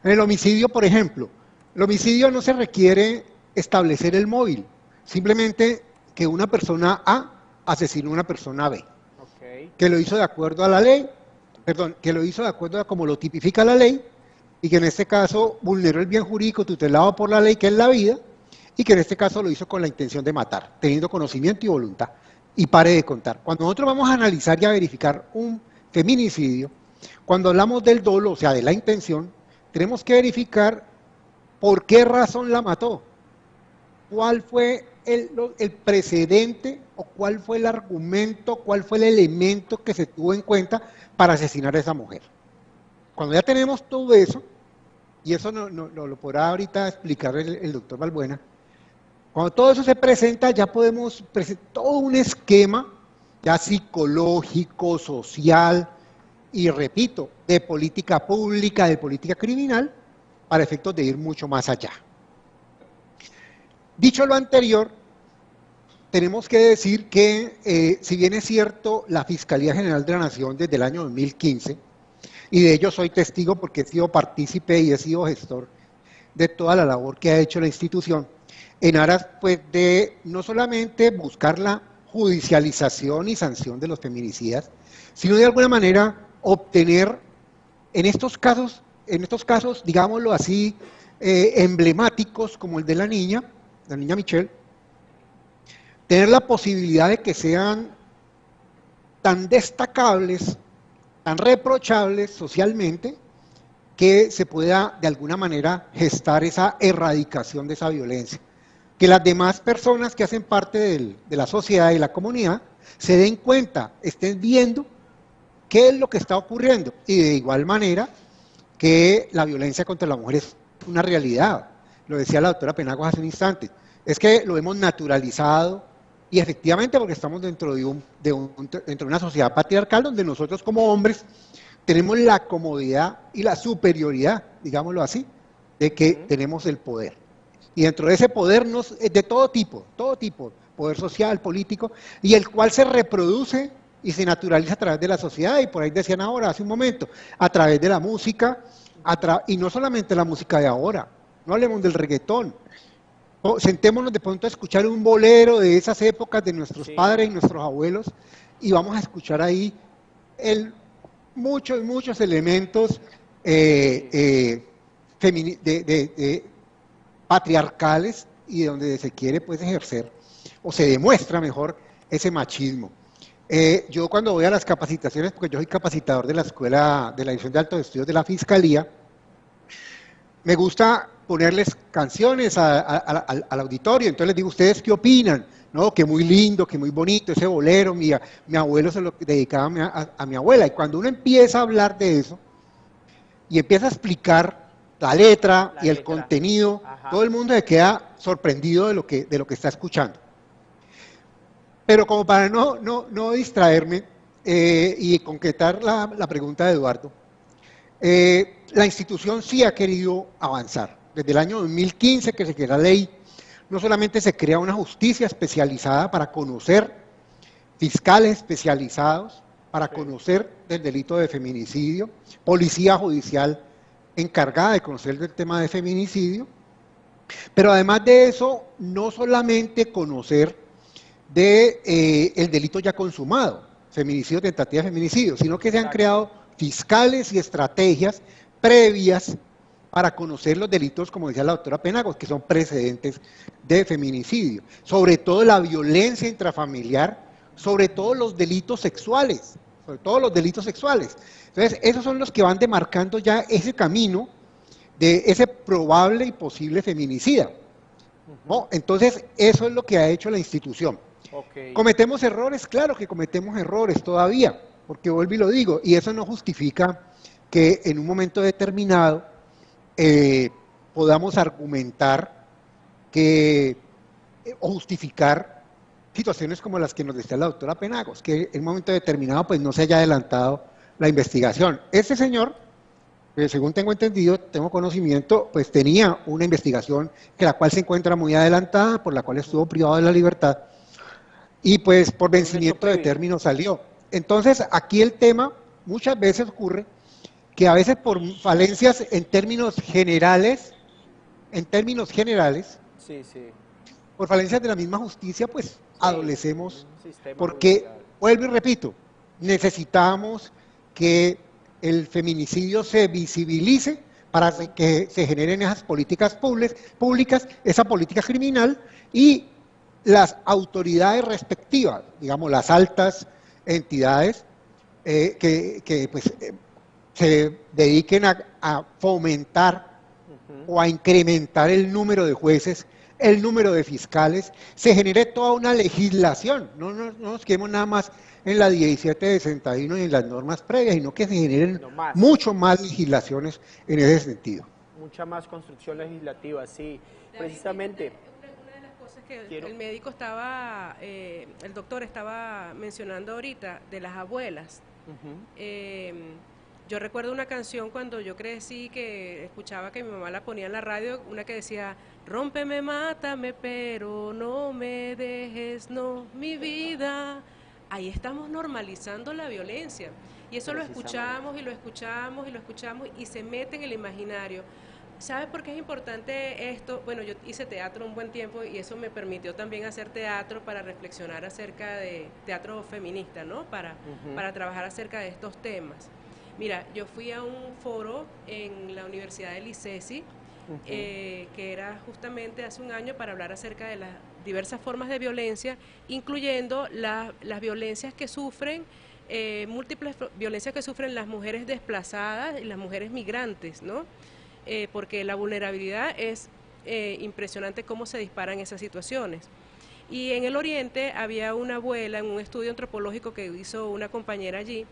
En el homicidio, por ejemplo, el homicidio no se requiere establecer el móvil, simplemente que una persona A asesinó a una persona B, que lo hizo de acuerdo a la ley, que lo hizo de acuerdo a como lo tipifica la ley, y que en este caso vulneró el bien jurídico tutelado por la ley, que es la vida, y que en este caso lo hizo con la intención de matar, teniendo conocimiento y voluntad. Y pare de contar. Cuando nosotros vamos a analizar y a verificar un feminicidio, cuando hablamos del dolo, o sea, de la intención, tenemos que verificar por qué razón la mató, cuál fue el precedente o cuál fue el argumento, cuál fue el elemento que se tuvo en cuenta para asesinar a esa mujer. Cuando ya tenemos todo eso, y eso no lo podrá ahorita explicar el doctor Balbuena, cuando todo eso se presenta, ya podemos presentar todo un esquema ya psicológico, social y, repito, de política pública, de política criminal, para efectos de ir mucho más allá. Dicho lo anterior, tenemos que decir que, si bien es cierto, la Fiscalía General de la Nación desde el año 2015, y de ello soy testigo porque he sido partícipe y he sido gestor de toda la labor que ha hecho la institución, en aras pues de no solamente buscar la judicialización y sanción de los feminicidas, sino de alguna manera obtener en estos casos, digámoslo así, emblemáticos como el de la niña Michelle, tener la posibilidad de que sean tan destacables, tan reprochables socialmente, que se pueda de alguna manera gestar esa erradicación de esa violencia. Que las demás personas que hacen parte de la sociedad y la comunidad se den cuenta, estén viendo qué es lo que está ocurriendo. Y de igual manera que la violencia contra la mujer es una realidad. Lo decía la doctora Penagos hace un instante. Es que lo hemos naturalizado y efectivamente porque estamos dentro de una sociedad patriarcal donde nosotros como hombres tenemos la comodidad y la superioridad, digámoslo así, de que tenemos el poder. Y dentro de ese poder de todo tipo, poder social, político, y el cual se reproduce y se naturaliza a través de la sociedad, y por ahí decían ahora, hace un momento, a través de la música, y no solamente la música de ahora, no hablemos del reggaetón, sentémonos de pronto a escuchar un bolero de esas épocas de nuestros padres y nuestros abuelos, y vamos a escuchar ahí muchos elementos patriarcales y donde se quiere pues ejercer, o se demuestra mejor, ese machismo. Yo cuando voy a las capacitaciones, porque yo soy capacitador de la Escuela de la División de Altos Estudios de la Fiscalía, me gusta ponerles canciones al auditorio, entonces les digo, ¿ustedes qué opinan? No, que muy lindo, que muy bonito, ese bolero, mi abuelo se lo dedicaba a mi abuela, y cuando uno empieza a hablar de eso, y empieza a explicar la letra y el contenido, todo el mundo se queda sorprendido de lo que está escuchando. Pero como para no distraerme y concretar la pregunta de Eduardo, la institución sí ha querido avanzar. Desde el año 2015 que se crea la ley, no solamente se crea una justicia especializada para conocer, fiscales especializados para conocer del delito de feminicidio, policía judicial encargada de conocer del tema de feminicidio, pero además de eso, no solamente conocer el delito ya consumado, feminicidio, tentativa de feminicidio, sino que se han creado fiscales y estrategias previas para conocer los delitos, como decía la doctora Penagos, que son precedentes de feminicidio, sobre todo la violencia intrafamiliar, sobre todo los delitos sexuales, Entonces, esos son los que van demarcando ya ese camino de ese probable y posible feminicida, ¿no? Entonces, eso es lo que ha hecho la institución. ¿Cometemos errores? Claro que cometemos errores todavía, porque vuelvo y lo digo, y eso no justifica que en un momento determinado podamos argumentar o justificar situaciones como las que nos decía la doctora Penagos, que en un momento determinado pues no se haya adelantado la investigación. Este señor, según tengo entendido, tengo conocimiento, pues tenía una investigación que la cual se encuentra muy adelantada, por la cual estuvo privado de la libertad, y pues por vencimiento de término salió. Entonces aquí el tema muchas veces ocurre que a veces por falencias en términos generales, Sí, sí. por falencias de la misma justicia, pues adolecemos, porque, vuelvo y repito, necesitamos que el feminicidio se visibilice para que se generen esas políticas públicas, esa política criminal, y las autoridades respectivas, digamos las altas entidades que pues, se dediquen a fomentar o a incrementar el número de jueces, el número de fiscales, se genere toda una legislación, no nos quedemos nada más en la 1761 y en las normas previas, sino que se generen mucho más legislaciones en ese sentido. Mucha más construcción legislativa, sí, precisamente. Una de las cosas que el médico estaba, el doctor estaba mencionando ahorita, de las abuelas. Yo recuerdo una canción cuando yo crecí que escuchaba que mi mamá la ponía en la radio, una que decía, rómpeme, mátame, pero no me dejes, no, mi vida. Ahí estamos normalizando la violencia. Y eso lo escuchamos y lo escuchamos y lo escuchamos y se mete en el imaginario. ¿Sabes por qué es importante esto? Bueno, yo hice teatro un buen tiempo y eso me permitió también hacer teatro para reflexionar acerca de teatro feminista, ¿no? Para trabajar acerca de estos temas. Mira, yo fui a un foro en la Universidad del ICESI, que era justamente hace un año para hablar acerca de las diversas formas de violencia, incluyendo las violencias que sufren, múltiples violencias que sufren las mujeres desplazadas y las mujeres migrantes, ¿no? Porque la vulnerabilidad es impresionante cómo se disparan esas situaciones. Y en el Oriente había una abuela en un estudio antropológico que hizo una compañera allí.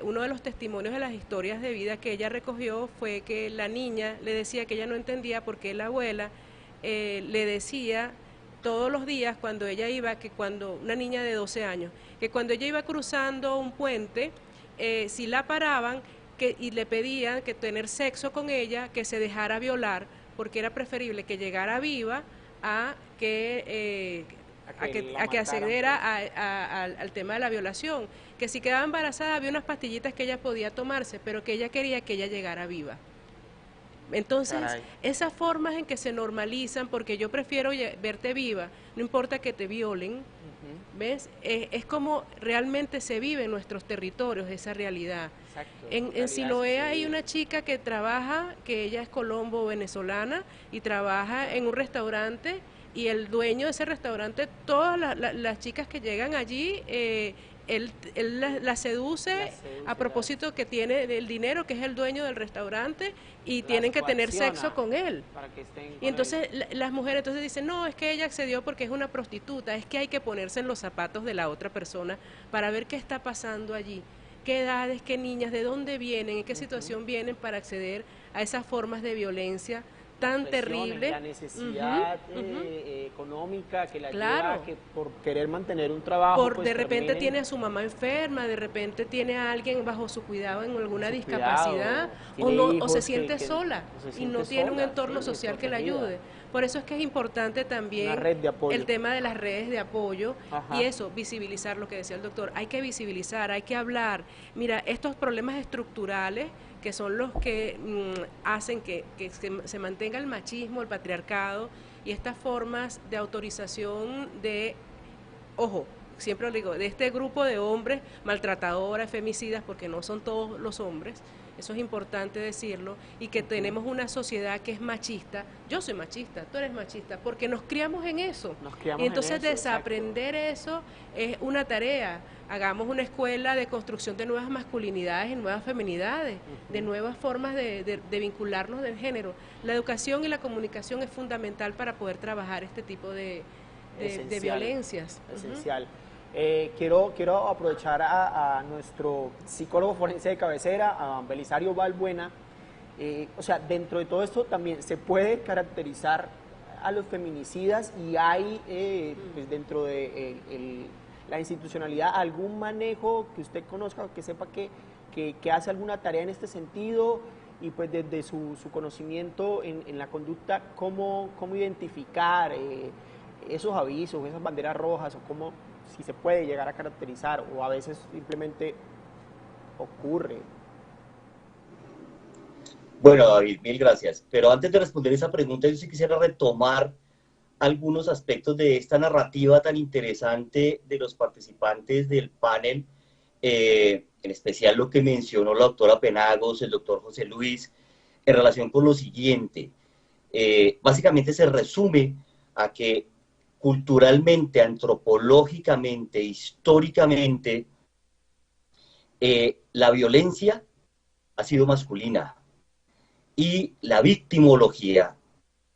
Uno de los testimonios de las historias de vida que ella recogió fue que la niña le decía que ella no entendía por qué la abuela le decía todos los días cuando ella iba, una niña de 12 años, que cuando ella iba cruzando un puente, si la paraban y le pedían que tener sexo con ella, que se dejara violar, porque era preferible que llegara viva a que accediera al tema de la violación, que si quedaba embarazada había unas pastillitas que ella podía tomarse, pero que ella quería que ella llegara viva. Entonces, esas formas en que se normalizan, porque yo prefiero verte viva, no importa que te violen, ¿ves? Es como realmente se vive en nuestros territorios esa realidad. En Siloé hay una chica que trabaja, que ella es colombo venezolana y trabaja en un restaurante, y el dueño de ese restaurante, todas las chicas que llegan allí, él la seduce a propósito que tiene el dinero, que es el dueño del restaurante, y tienen que tener sexo con él. Y entonces las mujeres entonces dicen, no, es que ella accedió porque es una prostituta. Es que hay que ponerse en los zapatos de la otra persona para ver qué está pasando allí, qué edades, qué niñas, de dónde vienen, en qué situación vienen para acceder a esas formas de violencia tan terrible. La necesidad económica que la lleva a que por querer mantener un trabajo. De repente tiene a su mamá enferma, de repente tiene a alguien bajo su cuidado en alguna discapacidad, o se siente sola y no tiene un entorno social que la ayude. Por eso es que es importante también el tema de las redes de apoyo y eso, visibilizar lo que decía el doctor. Hay que visibilizar, hay que hablar. Mira, estos problemas estructurales que son los que hacen que se mantenga el machismo, el patriarcado y estas formas de autorización de, ojo, siempre lo digo, de este grupo de hombres maltratadores, femicidas, porque no son todos los hombres, eso es importante decirlo, y que tenemos una sociedad que es machista. Yo soy machista, tú eres machista, porque nos criamos en eso. Y entonces desaprender eso es una tarea. Hagamos una escuela de construcción de nuevas masculinidades y nuevas feminidades, de nuevas formas de vincularnos del género. La educación y la comunicación es fundamental para poder trabajar este tipo de violencias. Esencial. Quiero aprovechar a nuestro psicólogo forense de cabecera, a Belisario Balbuena. O sea, dentro de todo esto también se puede caracterizar a los feminicidas y hay pues dentro de la institucionalidad algún manejo que usted conozca, que sepa que hace alguna tarea en este sentido, y pues desde su conocimiento en la conducta, cómo identificar esos avisos, esas banderas rojas, o cómo, si se puede llegar a caracterizar, o a veces simplemente ocurre. Bueno, David, mil gracias. Pero antes de responder esa pregunta, yo sí quisiera retomar algunos aspectos de esta narrativa tan interesante de los participantes del panel, en especial lo que mencionó la doctora Penagos, el doctor José Luis, en relación con lo siguiente. Básicamente se resume a que culturalmente, antropológicamente, históricamente, la violencia ha sido masculina y la victimología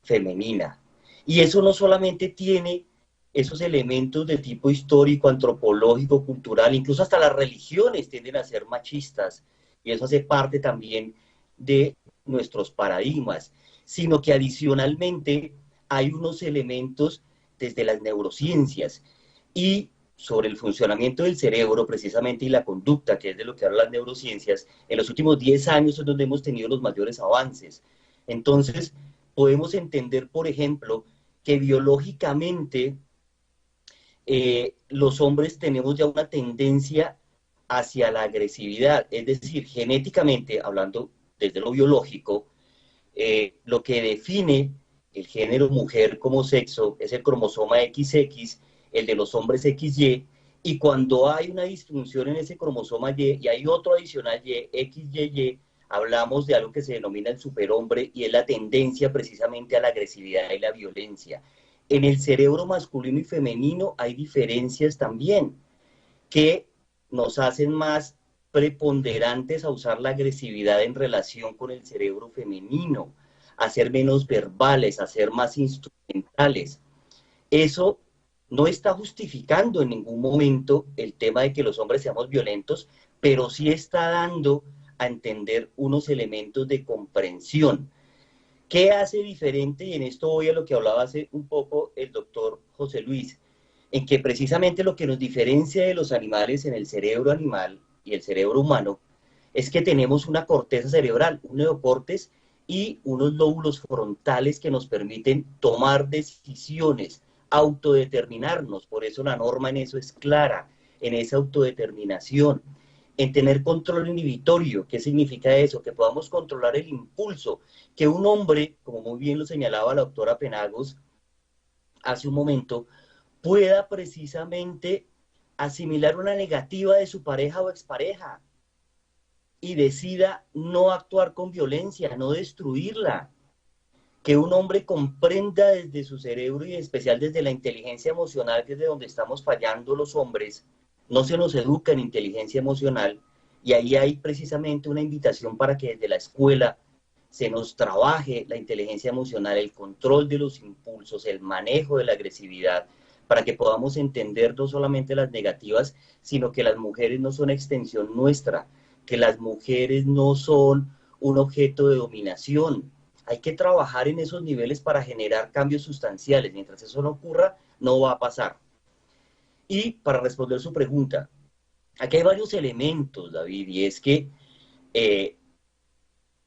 femenina. Y eso no solamente tiene esos elementos de tipo histórico, antropológico, cultural, incluso hasta las religiones tienden a ser machistas, y eso hace parte también de nuestros paradigmas, sino que adicionalmente hay unos elementos desde las neurociencias y sobre el funcionamiento del cerebro precisamente y la conducta, que es de lo que hablan las neurociencias. En los últimos 10 años es donde hemos tenido los mayores avances. Entonces, podemos entender, por ejemplo, que biológicamente los hombres tenemos ya una tendencia hacia la agresividad, es decir, genéticamente, hablando desde lo biológico, lo que define el género mujer como sexo es el cromosoma XX, el de los hombres XY, y cuando hay una disfunción en ese cromosoma Y y hay otro adicional Y, XYY, hablamos de algo que se denomina el superhombre, y es la tendencia precisamente a la agresividad y la violencia. En el cerebro masculino y femenino hay diferencias también que nos hacen más preponderantes a usar la agresividad en relación con el cerebro femenino, a ser menos verbales, a ser más instrumentales. Eso no está justificando en ningún momento el tema de que los hombres seamos violentos, pero sí está dando a entender unos elementos de comprensión. ¿Qué hace diferente? Y en esto voy a lo que hablaba hace un poco el doctor José Luis, en que precisamente lo que nos diferencia de los animales en el cerebro animal y el cerebro humano es que tenemos una corteza cerebral, un neocortes y unos lóbulos frontales que nos permiten tomar decisiones, autodeterminarnos. Por eso la norma en eso es clara, en esa autodeterminación, en tener control inhibitorio. ¿Qué significa eso? Que podamos controlar el impulso, que un hombre, como muy bien lo señalaba la doctora Penagos hace un momento, pueda precisamente asimilar una negativa de su pareja o expareja y decida no actuar con violencia, no destruirla. Que un hombre comprenda desde su cerebro y en especial desde la inteligencia emocional, que es de donde estamos fallando los hombres, no se nos educa en inteligencia emocional, y ahí hay precisamente una invitación para que desde la escuela se nos trabaje la inteligencia emocional, el control de los impulsos, el manejo de la agresividad, para que podamos entender no solamente las negativas, sino que las mujeres no son extensión nuestra, que las mujeres no son un objeto de dominación. Hay que trabajar en esos niveles para generar cambios sustanciales. Mientras eso no ocurra, no va a pasar. Y para responder su pregunta, aquí hay varios elementos, David, y es que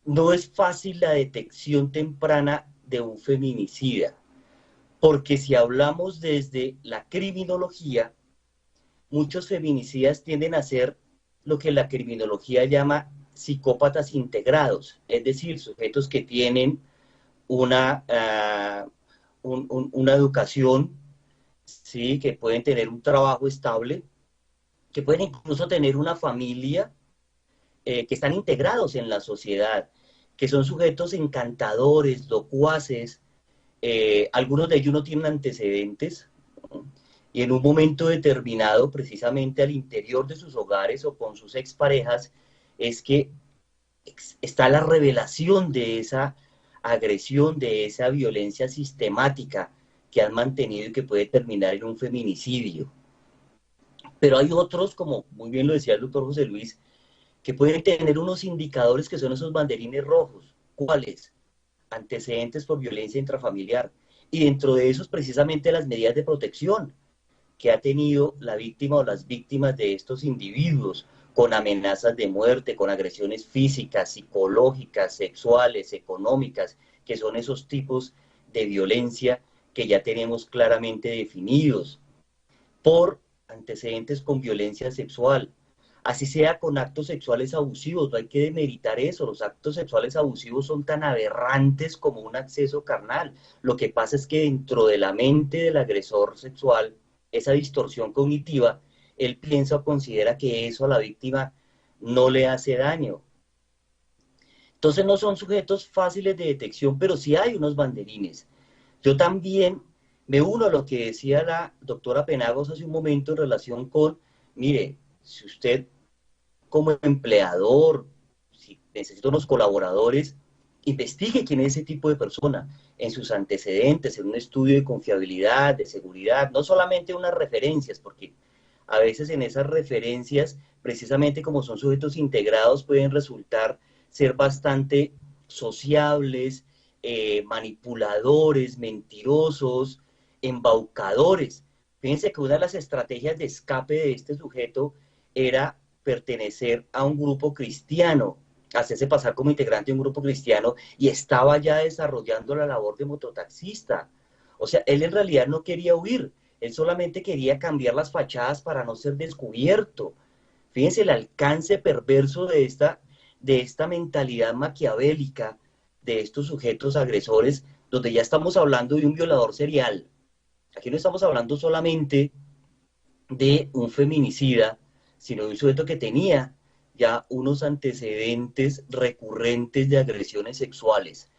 no es fácil la detección temprana de un feminicida, porque si hablamos desde la criminología, muchos feminicidas tienden a ser lo que la criminología llama psicópatas integrados, es decir, sujetos que tienen una educación, ¿sí? Que pueden tener un trabajo estable, que pueden incluso tener una familia, que están integrados en la sociedad, que son sujetos encantadores, locuaces, algunos de ellos no tienen antecedentes, ¿no? Y en un momento determinado, precisamente al interior de sus hogares o con sus exparejas, es que está la revelación de esa agresión, de esa violencia sistemática que han mantenido y que puede terminar en un feminicidio. Pero hay otros, como muy bien lo decía el doctor José Luis, que pueden tener unos indicadores que son esos banderines rojos. ¿Cuáles? Antecedentes por violencia intrafamiliar. Y dentro de esos, precisamente, las medidas de protección que ha tenido la víctima o las víctimas de estos individuos, con amenazas de muerte, con agresiones físicas, psicológicas, sexuales, económicas, que son esos tipos de violencia que ya tenemos claramente definidos, por antecedentes con violencia sexual, así sea con actos sexuales abusivos. No hay que demeritar eso, los actos sexuales abusivos son tan aberrantes como un acceso carnal. Lo que pasa es que dentro de la mente del agresor sexual, esa distorsión cognitiva, él piensa o considera que eso a la víctima no le hace daño. Entonces no son sujetos fáciles de detección, pero sí hay unos banderines. Yo también me uno a lo que decía la doctora Penagos hace un momento en relación con, mire, si usted como empleador, si necesita unos colaboradores, investigue quién es ese tipo de persona, en sus antecedentes, en un estudio de confiabilidad, de seguridad, no solamente unas referencias, porque a veces en esas referencias, precisamente como son sujetos integrados, pueden resultar ser bastante sociables, manipuladores, mentirosos, embaucadores. Fíjense que una de las estrategias de escape de este sujeto era pertenecer a un grupo cristiano, hacerse pasar como integrante de un grupo cristiano, y estaba ya desarrollando la labor de mototaxista. O sea, él en realidad no quería huir, él solamente quería cambiar las fachadas para no ser descubierto. Fíjense el alcance perverso de esta mentalidad maquiavélica de estos sujetos agresores, donde ya estamos hablando de un violador serial. Aquí no estamos hablando solamente de un feminicida, sino de un sujeto que tenía ya unos antecedentes recurrentes de agresiones sexuales.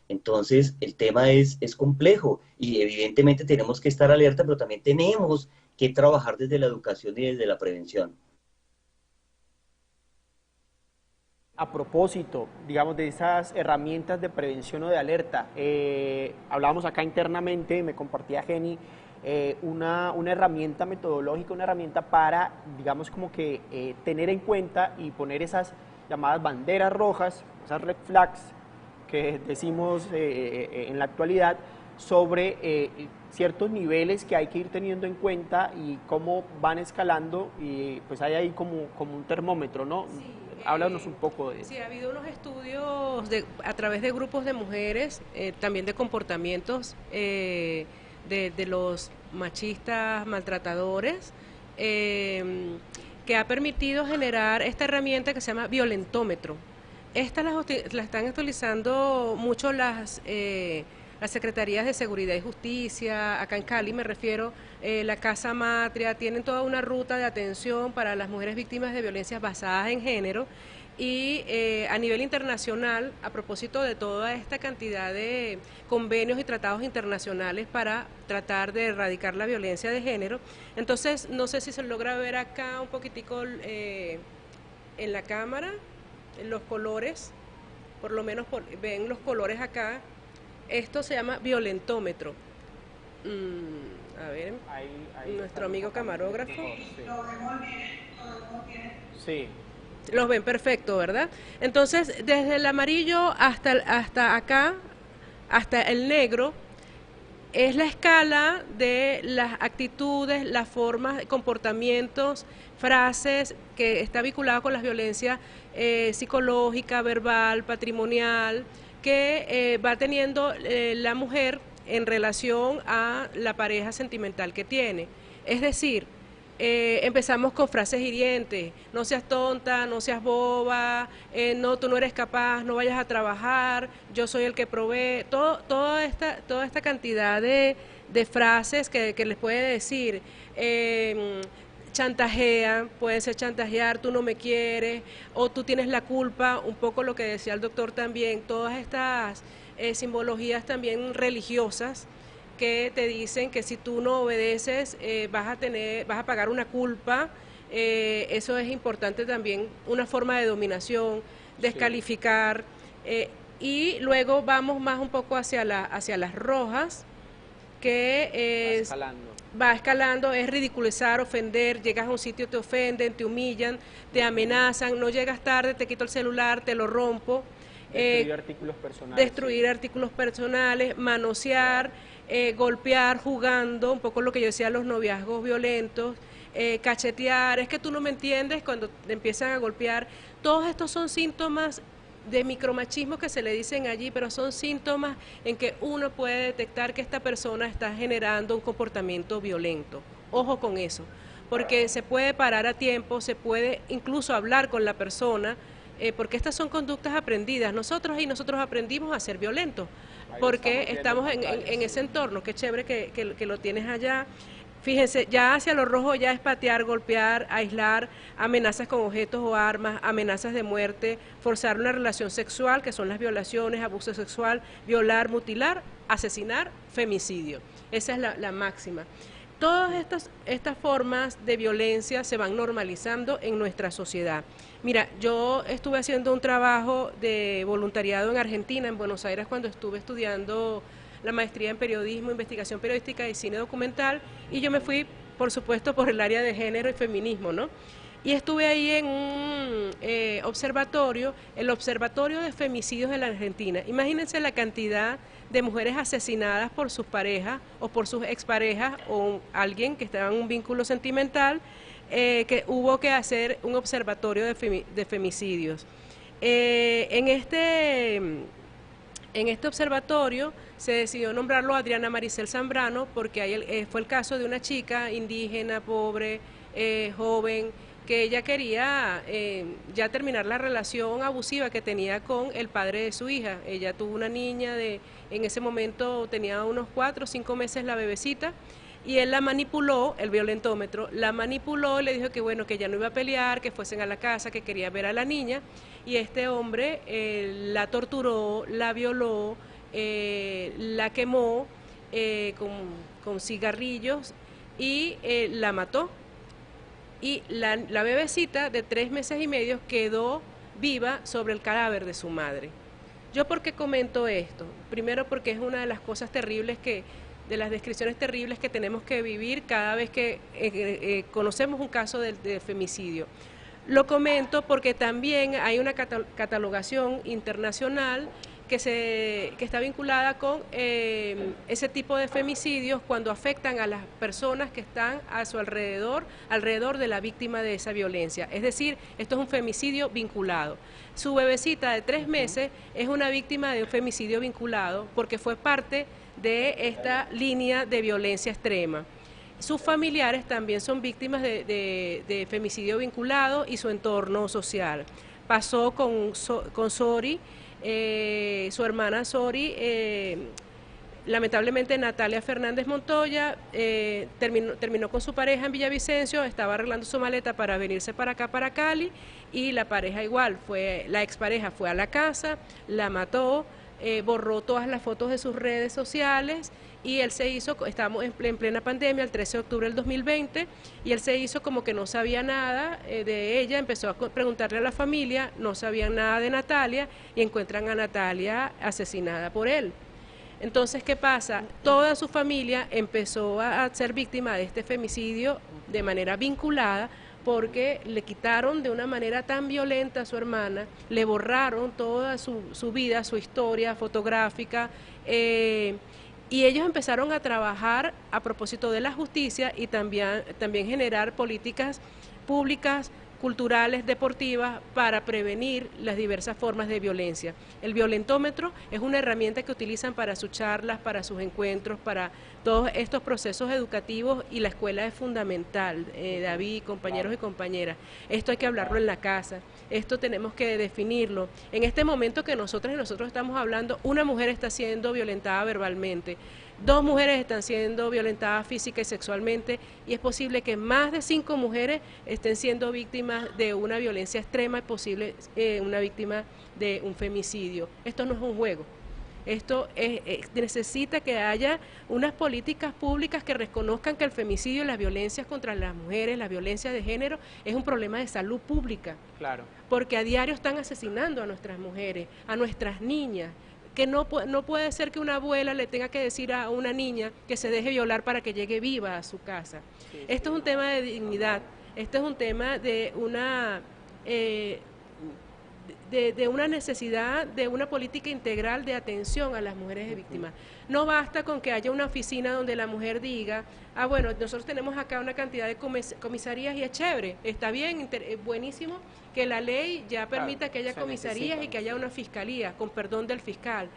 Entonces, el tema es complejo y evidentemente tenemos que estar alerta, pero también tenemos que trabajar desde la educación y desde la prevención. A propósito, digamos, de esas herramientas de prevención o de alerta, hablábamos acá internamente, me compartía Jenny, una herramienta metodológica, una herramienta para, digamos, como que tener en cuenta y poner esas llamadas banderas rojas, esas red flags que decimos en la actualidad, sobre ciertos niveles que hay que ir teniendo en cuenta y cómo van escalando, y pues hay ahí como un termómetro, ¿no? Sí. Háblanos un poco de eso. Sí, ha habido unos estudios a través de grupos de mujeres, también de comportamientos de los machistas maltratadores, que ha permitido generar esta herramienta que se llama violentómetro. Estas la están utilizando mucho las secretarías de Seguridad y Justicia, acá en Cali me refiero, la Casa Matria, tienen toda una ruta de atención para las mujeres víctimas de violencias basadas en género, y a nivel internacional, a propósito de toda esta cantidad de convenios y tratados internacionales para tratar de erradicar la violencia de género. Entonces, no sé si se logra ver acá un poquitico en la cámara, los colores, por lo menos ven los colores acá. Esto se llama violentómetro. A ver, ahí nuestro amigo camarógrafo. Sí. Los ven perfecto, ¿verdad? Entonces, desde el amarillo hasta acá, hasta el negro, es la escala de las actitudes, las formas, comportamientos, frases que está vinculada con la violencia psicológica, verbal, patrimonial, que va teniendo la mujer en relación a la pareja sentimental que tiene. Es decir, empezamos con frases hirientes: no seas tonta, no seas boba, no, tú no eres capaz, no vayas a trabajar, yo soy el que provee, toda esta cantidad de frases que les puede decir. Chantajea, puede ser chantajear, tú no me quieres, o tú tienes la culpa, un poco lo que decía el doctor también, todas estas simbologías también religiosas que te dicen que si tú no obedeces vas a pagar una culpa. Eso es importante también, una forma de dominación, descalificar. Y luego vamos más un poco hacia las rojas, que es... va escalando, es ridiculizar, ofender, llegas a un sitio, te ofenden, te humillan, te amenazan, no llegas tarde, te quito el celular, te lo rompo. Destruir artículos personales. Destruir artículos personales, manosear, golpear jugando, un poco lo que yo decía, los noviazgos violentos, cachetear, es que tú no me entiendes cuando te empiezan a golpear. Todos estos son síntomas de micromachismo que se le dicen allí, pero son síntomas en que uno puede detectar que esta persona está generando un comportamiento violento. Ojo con eso, porque se puede parar a tiempo, se puede incluso hablar con la persona, porque estas son conductas aprendidas. Nosotros aprendimos a ser violentos, porque estamos en ese entorno. Qué chévere que lo tienes allá. Fíjense, ya hacia lo rojo ya es patear, golpear, aislar, amenazas con objetos o armas, amenazas de muerte, forzar una relación sexual, que son las violaciones, abuso sexual, violar, mutilar, asesinar, femicidio. Esa es la máxima. Todas estas formas de violencia se van normalizando en nuestra sociedad. Mira, yo estuve haciendo un trabajo de voluntariado en Argentina, en Buenos Aires, cuando estuve estudiando la maestría en periodismo, investigación periodística y cine documental, y yo me fui, por supuesto, por el área de género y feminismo, ¿no? Y estuve ahí en un observatorio, el Observatorio de Femicidios de la Argentina. Imagínense la cantidad de mujeres asesinadas por sus parejas o por sus exparejas o alguien que estaba en un vínculo sentimental, que hubo que hacer un observatorio de femicidios. En este observatorio se decidió nombrarlo Adriana Maricel Zambrano porque ahí fue el caso de una chica indígena, pobre, joven, que ella quería ya terminar la relación abusiva que tenía con el padre de su hija. Ella tuvo una niña, en ese momento tenía unos 4 o 5 meses la bebecita, y él la manipuló, el violentómetro, la manipuló y le dijo que bueno, que ya no iba a pelear, que fuesen a la casa, que quería ver a la niña, y este hombre la torturó, la violó, la quemó con cigarrillos y la mató. Y la bebecita de 3 meses y medio quedó viva sobre el cadáver de su madre. ¿Yo por qué comento esto? Primero porque es una de las cosas terribles de las descripciones terribles que tenemos que vivir cada vez que conocemos un caso de femicidio. Lo comento porque también hay una catalogación internacional que está vinculada con ese tipo de femicidios cuando afectan a las personas que están a su alrededor de la víctima de esa violencia. Es decir, esto es un femicidio vinculado. Su bebecita de 3 meses es una víctima de un femicidio vinculado porque fue parte de esta línea de violencia extrema. Sus familiares también son víctimas de femicidio vinculado y su entorno social. Pasó con Sori, su hermana Sori, lamentablemente Natalia Fernández Montoya terminó con su pareja en Villavicencio, estaba arreglando su maleta para venirse para acá, para Cali, y la pareja igual, la expareja fue a la casa, la mató, borró todas las fotos de sus redes sociales y él se hizo, estábamos en plena pandemia, el 13 de octubre del 2020, y él se hizo como que no sabía nada de ella, empezó a preguntarle a la familia, no sabían nada de Natalia y encuentran a Natalia asesinada por él. Entonces, ¿qué pasa? Toda su familia empezó a ser víctima de este femicidio de manera vinculada porque le quitaron de una manera tan violenta a su hermana, le borraron toda su vida, su historia fotográfica, y ellos empezaron a trabajar a propósito de la justicia y también generar políticas públicas, culturales, deportivas, para prevenir las diversas formas de violencia. El violentómetro es una herramienta que utilizan para sus charlas, para sus encuentros, para todos estos procesos educativos, y la escuela es fundamental, David, compañeros y compañeras. Esto hay que hablarlo en la casa, esto tenemos que definirlo. En este momento que nosotros estamos hablando, una mujer está siendo violentada verbalmente, 2 mujeres están siendo violentadas física y sexualmente, y es posible que más de 5 mujeres estén siendo víctimas de una violencia extrema y posible una víctima de un femicidio. Esto no es un juego. Esto necesita que haya unas políticas públicas que reconozcan que el femicidio y las violencias contra las mujeres, la violencia de género, es un problema de salud pública. Claro. Porque a diario están asesinando a nuestras mujeres, a nuestras niñas. que no puede ser que una abuela le tenga que decir a una niña que se deje violar para que llegue viva a su casa. Esto es un tema de dignidad, esto es un tema de una... de una necesidad de una política integral de atención a las mujeres víctimas. No basta con que haya una oficina donde la mujer diga, ah, bueno, nosotros tenemos acá una cantidad de comisarías y es chévere, está bien, buenísimo que la ley ya permita que haya comisarías y que haya una fiscalía, con perdón del fiscal.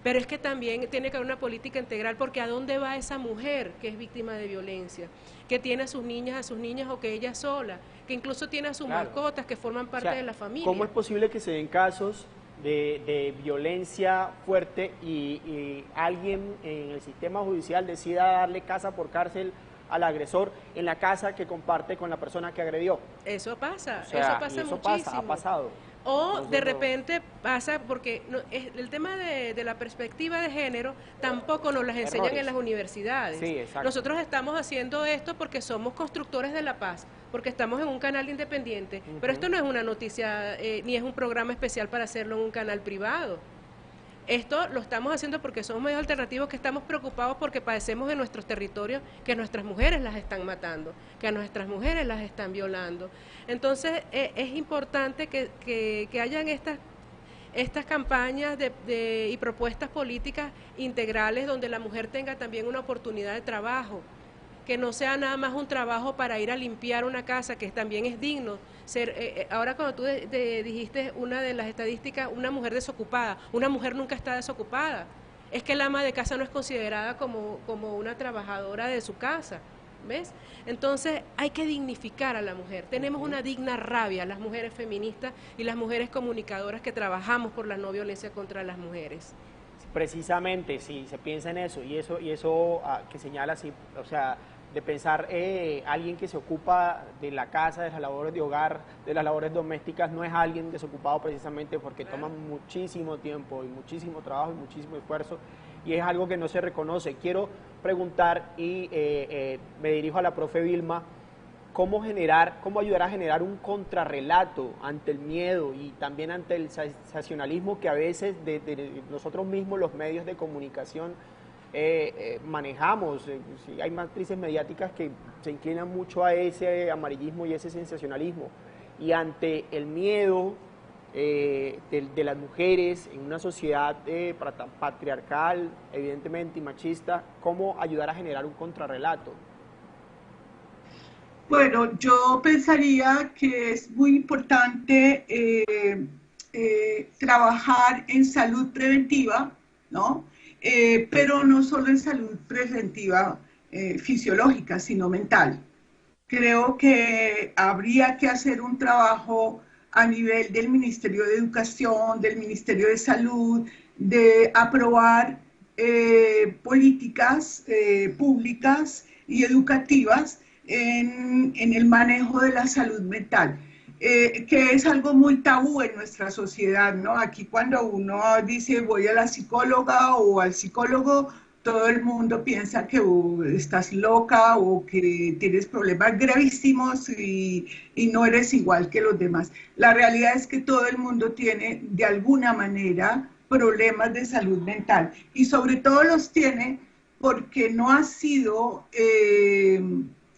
Pero es que también tiene que haber una política integral, porque ¿a dónde va esa mujer que es víctima de violencia? Que tiene a sus niñas o que ella sola, que incluso tiene a sus mascotas que forman parte de la familia. ¿Cómo es posible que se den casos de violencia fuerte y alguien en el sistema judicial decida darle casa por cárcel al agresor en la casa que comparte con la persona que agredió? Eso pasa, o sea, eso pasa muchísimo. Ha pasado. O Entonces, de repente pasa porque el tema de la perspectiva de género tampoco nos las enseñan en las universidades. Sí, exacto. Nosotros estamos haciendo esto porque somos constructores de la paz, porque estamos en un canal independiente, pero esto no es una noticia ni es un programa especial para hacerlo en un canal privado. Esto lo estamos haciendo porque somos medios alternativos, que estamos preocupados porque padecemos en nuestros territorios que nuestras mujeres las están matando, que a nuestras mujeres las están violando. Entonces es importante que hayan estas campañas y propuestas políticas integrales donde la mujer tenga también una oportunidad de trabajo, que no sea nada más un trabajo para ir a limpiar una casa, que también es digno. Ahora cuando tú dijiste una de las estadísticas, una mujer desocupada, una mujer nunca está desocupada. Es que el ama de casa no es considerada como una trabajadora de su casa, ¿ves? Entonces hay que dignificar a la mujer. Tenemos una digna rabia, las mujeres feministas y las mujeres comunicadoras que trabajamos por la no violencia contra las mujeres. Precisamente, sí, se piensa en eso, y eso que señala así, o sea, de pensar alguien que se ocupa de la casa, de las labores de hogar, de las labores domésticas, no es alguien desocupado precisamente porque toma muchísimo tiempo y muchísimo trabajo y muchísimo esfuerzo, y es algo que no se reconoce. Quiero preguntar, y me dirijo a la profe Vilma, ¿cómo ayudar a generar un contrarrelato ante el miedo y también ante el sensacionalismo que a veces de nosotros mismos, los medios de comunicación, manejamos? Hay matrices mediáticas que se inclinan mucho a ese amarillismo y ese sensacionalismo, y ante el miedo de las mujeres en una sociedad patriarcal, evidentemente, y machista, ¿cómo ayudar a generar un contrarrelato? Bueno, yo pensaría que es muy importante trabajar en salud preventiva, ¿no? Pero no solo en salud preventiva fisiológica, sino mental. Creo que habría que hacer un trabajo a nivel del Ministerio de Educación, del Ministerio de Salud, de aprobar políticas públicas y educativas en el manejo de la salud mental, que es algo muy tabú en nuestra sociedad, ¿no? Aquí cuando uno dice voy a la psicóloga o al psicólogo, todo el mundo piensa que estás loca o que tienes problemas gravísimos y no eres igual que los demás. La realidad es que todo el mundo tiene de alguna manera problemas de salud mental, y sobre todo los tiene porque no ha sido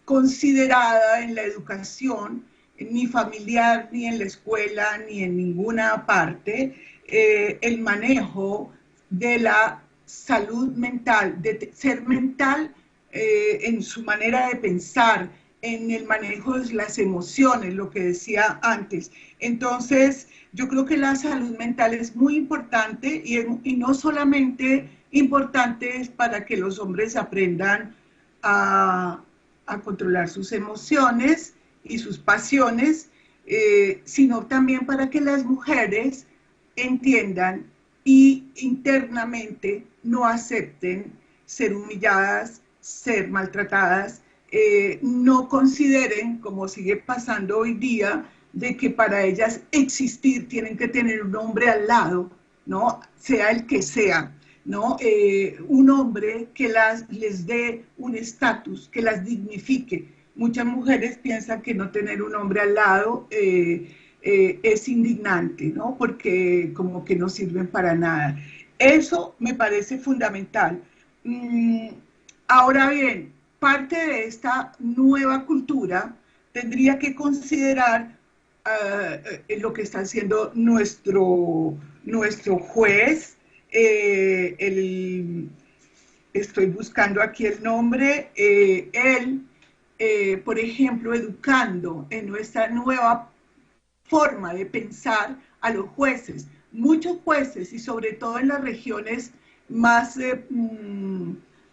considerada en la educación, ni familiar, ni en la escuela, ni en ninguna parte, el manejo de la salud mental, de ser mental en su manera de pensar, en el manejo de las emociones, lo que decía antes. Entonces, yo creo que la salud mental es muy importante, y no solamente importante es para que los hombres aprendan a controlar sus emociones y sus pasiones, sino también para que las mujeres entiendan y internamente no acepten ser humilladas, ser maltratadas, no consideren, como sigue pasando hoy día, de que para ellas existir tienen que tener un hombre al lado, ¿no? Sea el que sea, ¿no? Un hombre que les dé un estatus, que las dignifique. Muchas mujeres piensan que no tener un hombre al lado es indignante, ¿no? Porque como que no sirven para nada. Eso me parece fundamental. Ahora bien, parte de esta nueva cultura tendría que considerar lo que está haciendo nuestro juez, estoy buscando aquí el nombre, él, por ejemplo, educando en nuestra nueva forma de pensar a los jueces. Muchos jueces, y sobre todo en las regiones más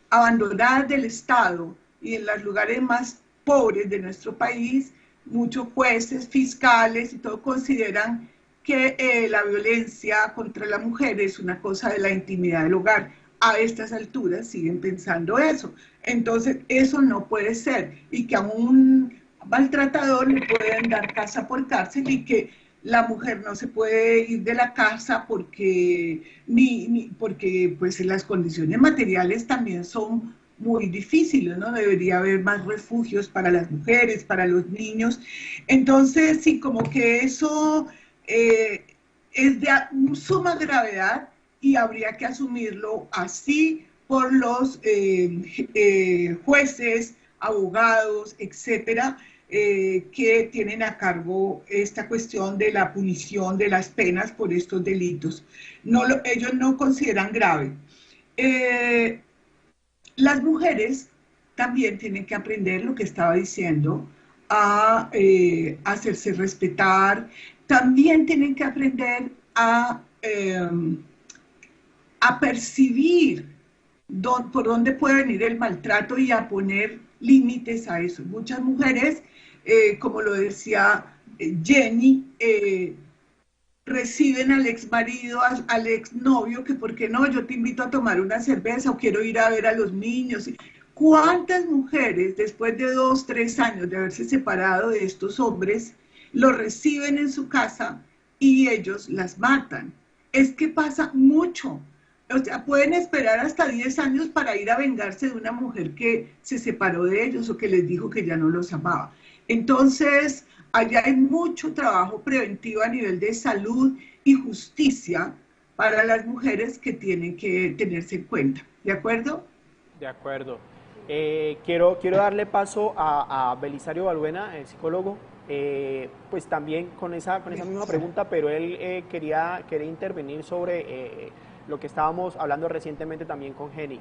abandonadas del Estado y en los lugares más pobres de nuestro país, muchos jueces, fiscales y todo consideran que la violencia contra la mujer es una cosa de la intimidad del hogar. A estas alturas siguen pensando eso. Entonces, eso no puede ser. Y que a un maltratador le pueden dar casa por cárcel y que la mujer no se puede ir de la casa porque, porque pues, las condiciones materiales también son muy difíciles, ¿no? Debería haber más refugios para las mujeres, para los niños. Entonces, sí, como que eso es de suma gravedad y habría que asumirlo así por los jueces, abogados, etcétera, que tienen a cargo esta cuestión de la punición de las penas por estos delitos. Ellos no consideran grave. Las mujeres también tienen que aprender lo que estaba diciendo, a hacerse respetar, también tienen que aprender a percibir por dónde puede venir el maltrato y a poner límites a eso. Muchas mujeres, como lo decía Jenny, reciben al ex marido, al ex novio, que por qué no, yo te invito a tomar una cerveza o quiero ir a ver a los niños. ¿Cuántas mujeres, después de 2, 3 años de haberse separado de estos hombres, lo reciben en su casa y ellos las matan? Es que pasa mucho. O sea, pueden esperar hasta 10 años para ir a vengarse de una mujer que se separó de ellos o que les dijo que ya no los amaba. Entonces, allá hay mucho trabajo preventivo a nivel de salud y justicia para las mujeres que tienen que tenerse en cuenta. ¿De acuerdo? De acuerdo. Quiero darle paso a Belisario Balbuena, el psicólogo, pues también con esa misma pregunta, pero él quería intervenir sobre lo que estábamos hablando recientemente también con Jenny.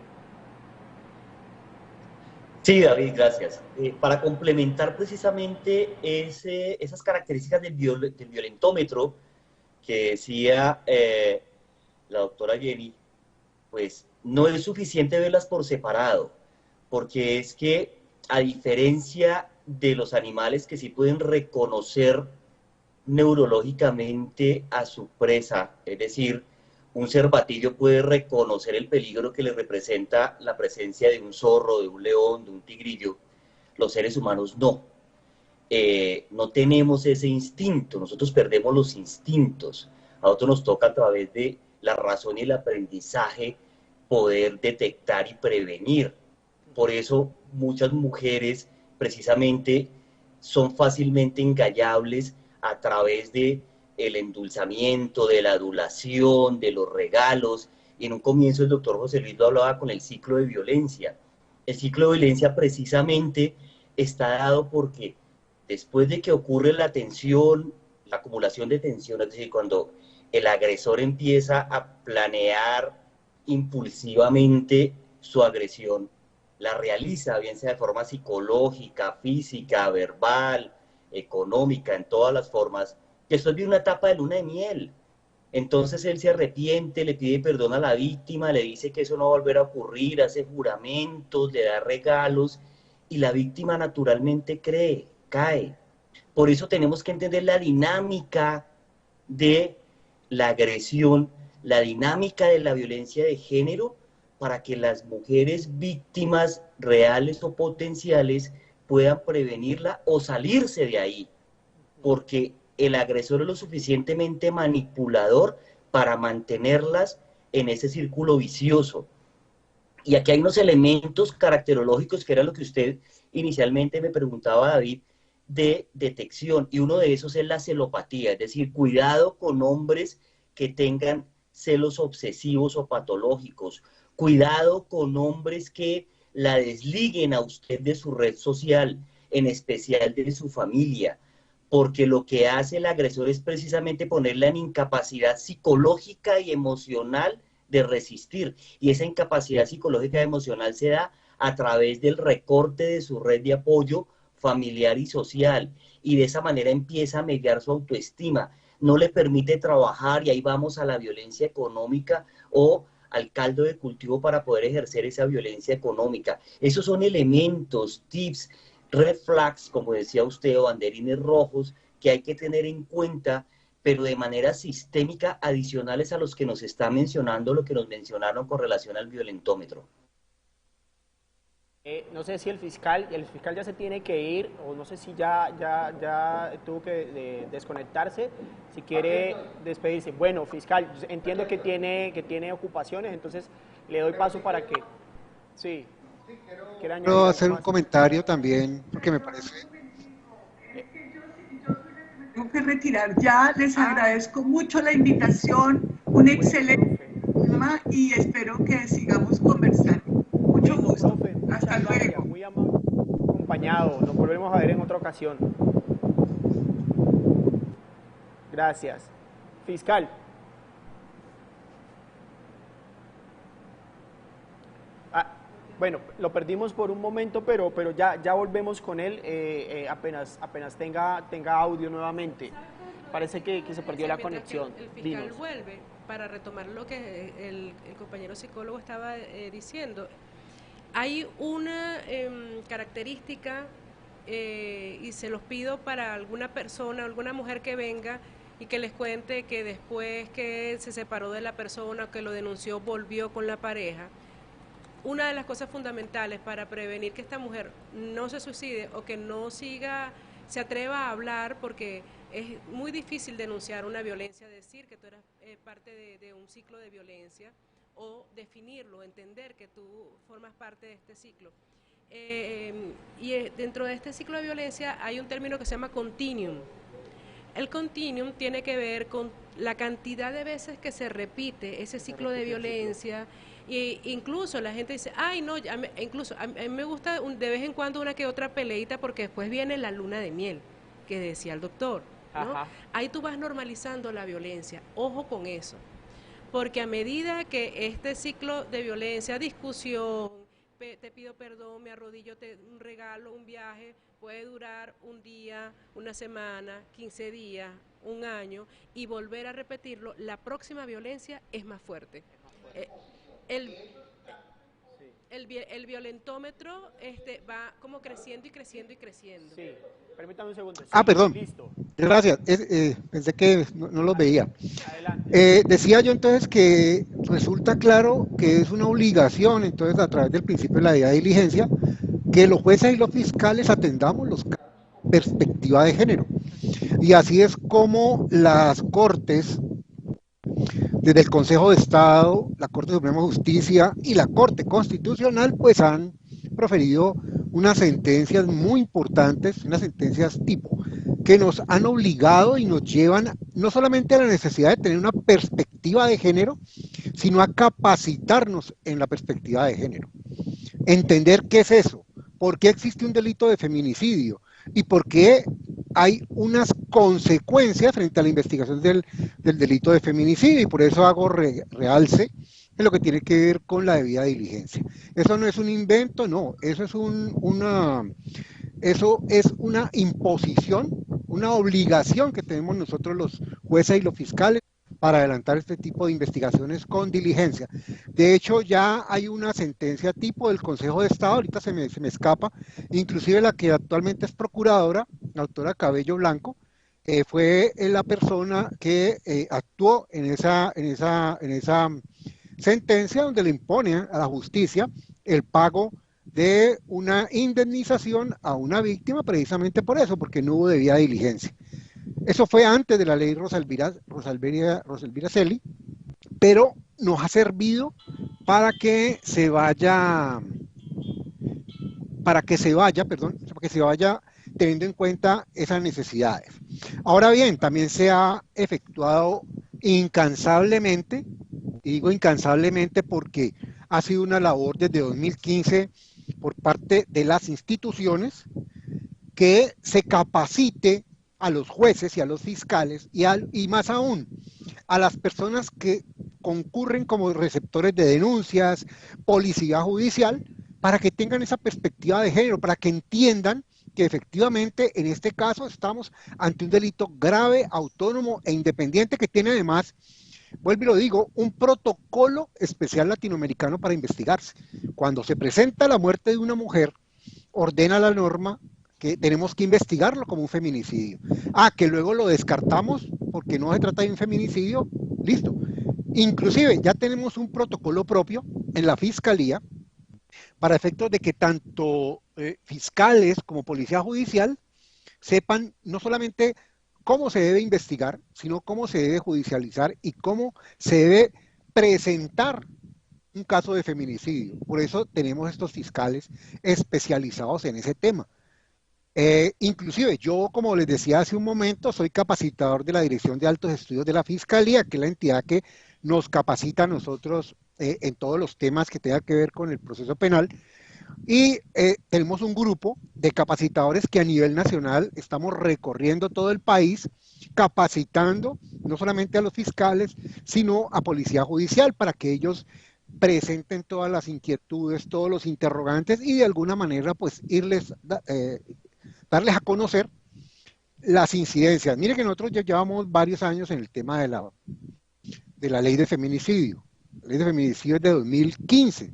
Sí, David, gracias. Para complementar precisamente esas características del violentómetro que decía la doctora Jenny, pues no es suficiente verlas por separado, porque es que a diferencia de los animales que sí pueden reconocer neurológicamente a su presa, es decir, un cervatillo puede reconocer el peligro que le representa la presencia de un zorro, de un león, de un tigrillo. Los seres humanos no. No tenemos ese instinto, nosotros perdemos los instintos. A nosotros nos toca a través de la razón y el aprendizaje poder detectar y prevenir. Por eso muchas mujeres precisamente son fácilmente engañables a través de el endulzamiento, de la adulación, de los regalos. Y en un comienzo el doctor José Luis lo hablaba con el ciclo de violencia. El ciclo de violencia precisamente está dado porque después de que ocurre la tensión, la acumulación de tensión, es decir, cuando el agresor empieza a planear impulsivamente su agresión, la realiza, bien sea de forma psicológica, física, verbal, económica, en todas las formas, que después viene una etapa de luna de miel. Entonces él se arrepiente, le pide perdón a la víctima, le dice que eso no va a volver a ocurrir, hace juramentos, le da regalos, y la víctima naturalmente cree, cae. Por eso tenemos que entender la dinámica de la agresión, la dinámica de la violencia de género, para que las mujeres víctimas reales o potenciales puedan prevenirla o salirse de ahí, porque el agresor es lo suficientemente manipulador para mantenerlas en ese círculo vicioso. Y aquí hay unos elementos caracterológicos que era lo que usted inicialmente me preguntaba, David, de detección, y uno de esos es la celopatía, es decir, cuidado con hombres que tengan celos obsesivos o patológicos. Cuidado con hombres que la desliguen a usted de su red social, en especial de su familia, porque lo que hace el agresor es precisamente ponerla en incapacidad psicológica y emocional de resistir. Y esa incapacidad psicológica y emocional se da a través del recorte de su red de apoyo familiar y social. Y de esa manera empieza a mediar su autoestima. No le permite trabajar y ahí vamos a la violencia económica o al caldo de cultivo para poder ejercer esa violencia económica. Esos son elementos, tips, red flags, como decía usted, o banderines rojos, que hay que tener en cuenta, pero de manera sistémica, adicionales a los que nos está mencionando, lo que nos mencionaron con relación al violentómetro. No sé si el fiscal ya se tiene que ir, o no sé si ya tuvo que desconectarse, si quiere despedirse. Bueno, fiscal, entiendo que tiene ocupaciones, entonces le doy paso para que... Sí. Quiero hacer un comentario también, porque me parece... Tengo que retirar ya, les agradezco mucho la invitación, un excelente programa y espero que sigamos conversando. Mucho gusto. Hasta luego. Muy amable, acompañado. Nos volvemos a ver en otra ocasión. Gracias. Fiscal. Bueno, lo perdimos por un momento, pero ya volvemos con él apenas tenga audio nuevamente. Parece que se perdió la conexión. El fiscal vuelve para retomar lo que el compañero psicólogo estaba diciendo. Hay una característica, y se los pido para alguna persona, alguna mujer que venga y que les cuente que después que se separó de la persona, que lo denunció, volvió con la pareja. Una de las cosas fundamentales para prevenir que esta mujer no se suicide o que no se atreva a hablar, porque es muy difícil denunciar una violencia, decir que tú eras parte de un ciclo de violencia, o definirlo, entender que tú formas parte de este ciclo. Dentro de este ciclo de violencia hay un término que se llama continuum. El continuum tiene que ver con la cantidad de veces que se repite ese ciclo de violencia. Y incluso la gente dice, ay no, incluso a mí me gusta de vez en cuando una que otra peleita, porque después viene la luna de miel, que decía el doctor, ¿no? Ahí tú vas normalizando la violencia, ojo con eso, porque a medida que este ciclo de violencia, discusión, te pido perdón, me arrodillo, un regalo, un viaje, puede durar un día, una semana, 15 días, un año, y volver a repetirlo, la próxima violencia es más fuerte. El violentómetro va como creciendo y creciendo y creciendo. Sí, permítame un segundo. Sí, perdón. Listo. Gracias. Pensé que no los veía. Decía yo entonces que resulta claro que es una obligación, entonces, a través del principio de la debida diligencia, que los jueces y los fiscales atendamos los casos con perspectiva de género. Y así es como las Cortes, desde el Consejo de Estado, la Corte Suprema de Justicia y la Corte Constitucional, pues han proferido unas sentencias muy importantes, unas sentencias tipo, que nos han obligado y nos llevan no solamente a la necesidad de tener una perspectiva de género, sino a capacitarnos en la perspectiva de género. Entender qué es eso, por qué existe un delito de feminicidio y por qué hay unas consecuencias frente a la investigación del delito de feminicidio, y por eso hago realce en lo que tiene que ver con la debida diligencia. Eso no es un invento, no, eso es una imposición, una obligación que tenemos nosotros los jueces y los fiscales para adelantar este tipo de investigaciones con diligencia. De hecho, ya hay una sentencia tipo del Consejo de Estado, ahorita se me escapa, inclusive la que actualmente es procuradora, la doctora Cabello Blanco, fue la persona que actuó en esa sentencia, donde le impone a la justicia el pago de una indemnización a una víctima, precisamente por eso, porque no hubo debida diligencia. Eso fue antes de la ley Rosalvira Celi, pero nos ha servido para que se vaya teniendo en cuenta esas necesidades. Ahora bien, también se ha efectuado incansablemente y digo incansablemente porque ha sido una labor desde 2015 por parte de las instituciones que se capacite a los jueces y a los fiscales y más aún a las personas que concurren como receptores de denuncias, policía judicial, para que tengan esa perspectiva de género, para que entiendan que efectivamente en este caso estamos ante un delito grave, autónomo e independiente que tiene además, vuelvo y lo digo, un protocolo especial latinoamericano para investigarse. Cuando se presenta la muerte de una mujer, ordena la norma que tenemos que investigarlo como un feminicidio. Que luego lo descartamos porque no se trata de un feminicidio, listo. Inclusive ya tenemos un protocolo propio en la Fiscalía para efectos de que tanto fiscales como policía judicial sepan no solamente cómo se debe investigar, sino cómo se debe judicializar y cómo se debe presentar un caso de feminicidio. Por eso tenemos estos fiscales especializados en ese tema. Inclusive yo, como les decía hace un momento, soy capacitador de la Dirección de Altos Estudios de la Fiscalía, que es la entidad que nos capacita a nosotros en todos los temas que tengan que ver con el proceso penal. Y tenemos un grupo de capacitadores que a nivel nacional estamos recorriendo todo el país, capacitando no solamente a los fiscales, sino a policía judicial para que ellos presenten todas las inquietudes, todos los interrogantes y de alguna manera pues darles a conocer las incidencias. Mire que nosotros ya llevamos varios años en el tema de la ley de feminicidio. La ley de feminicidio es de 2015.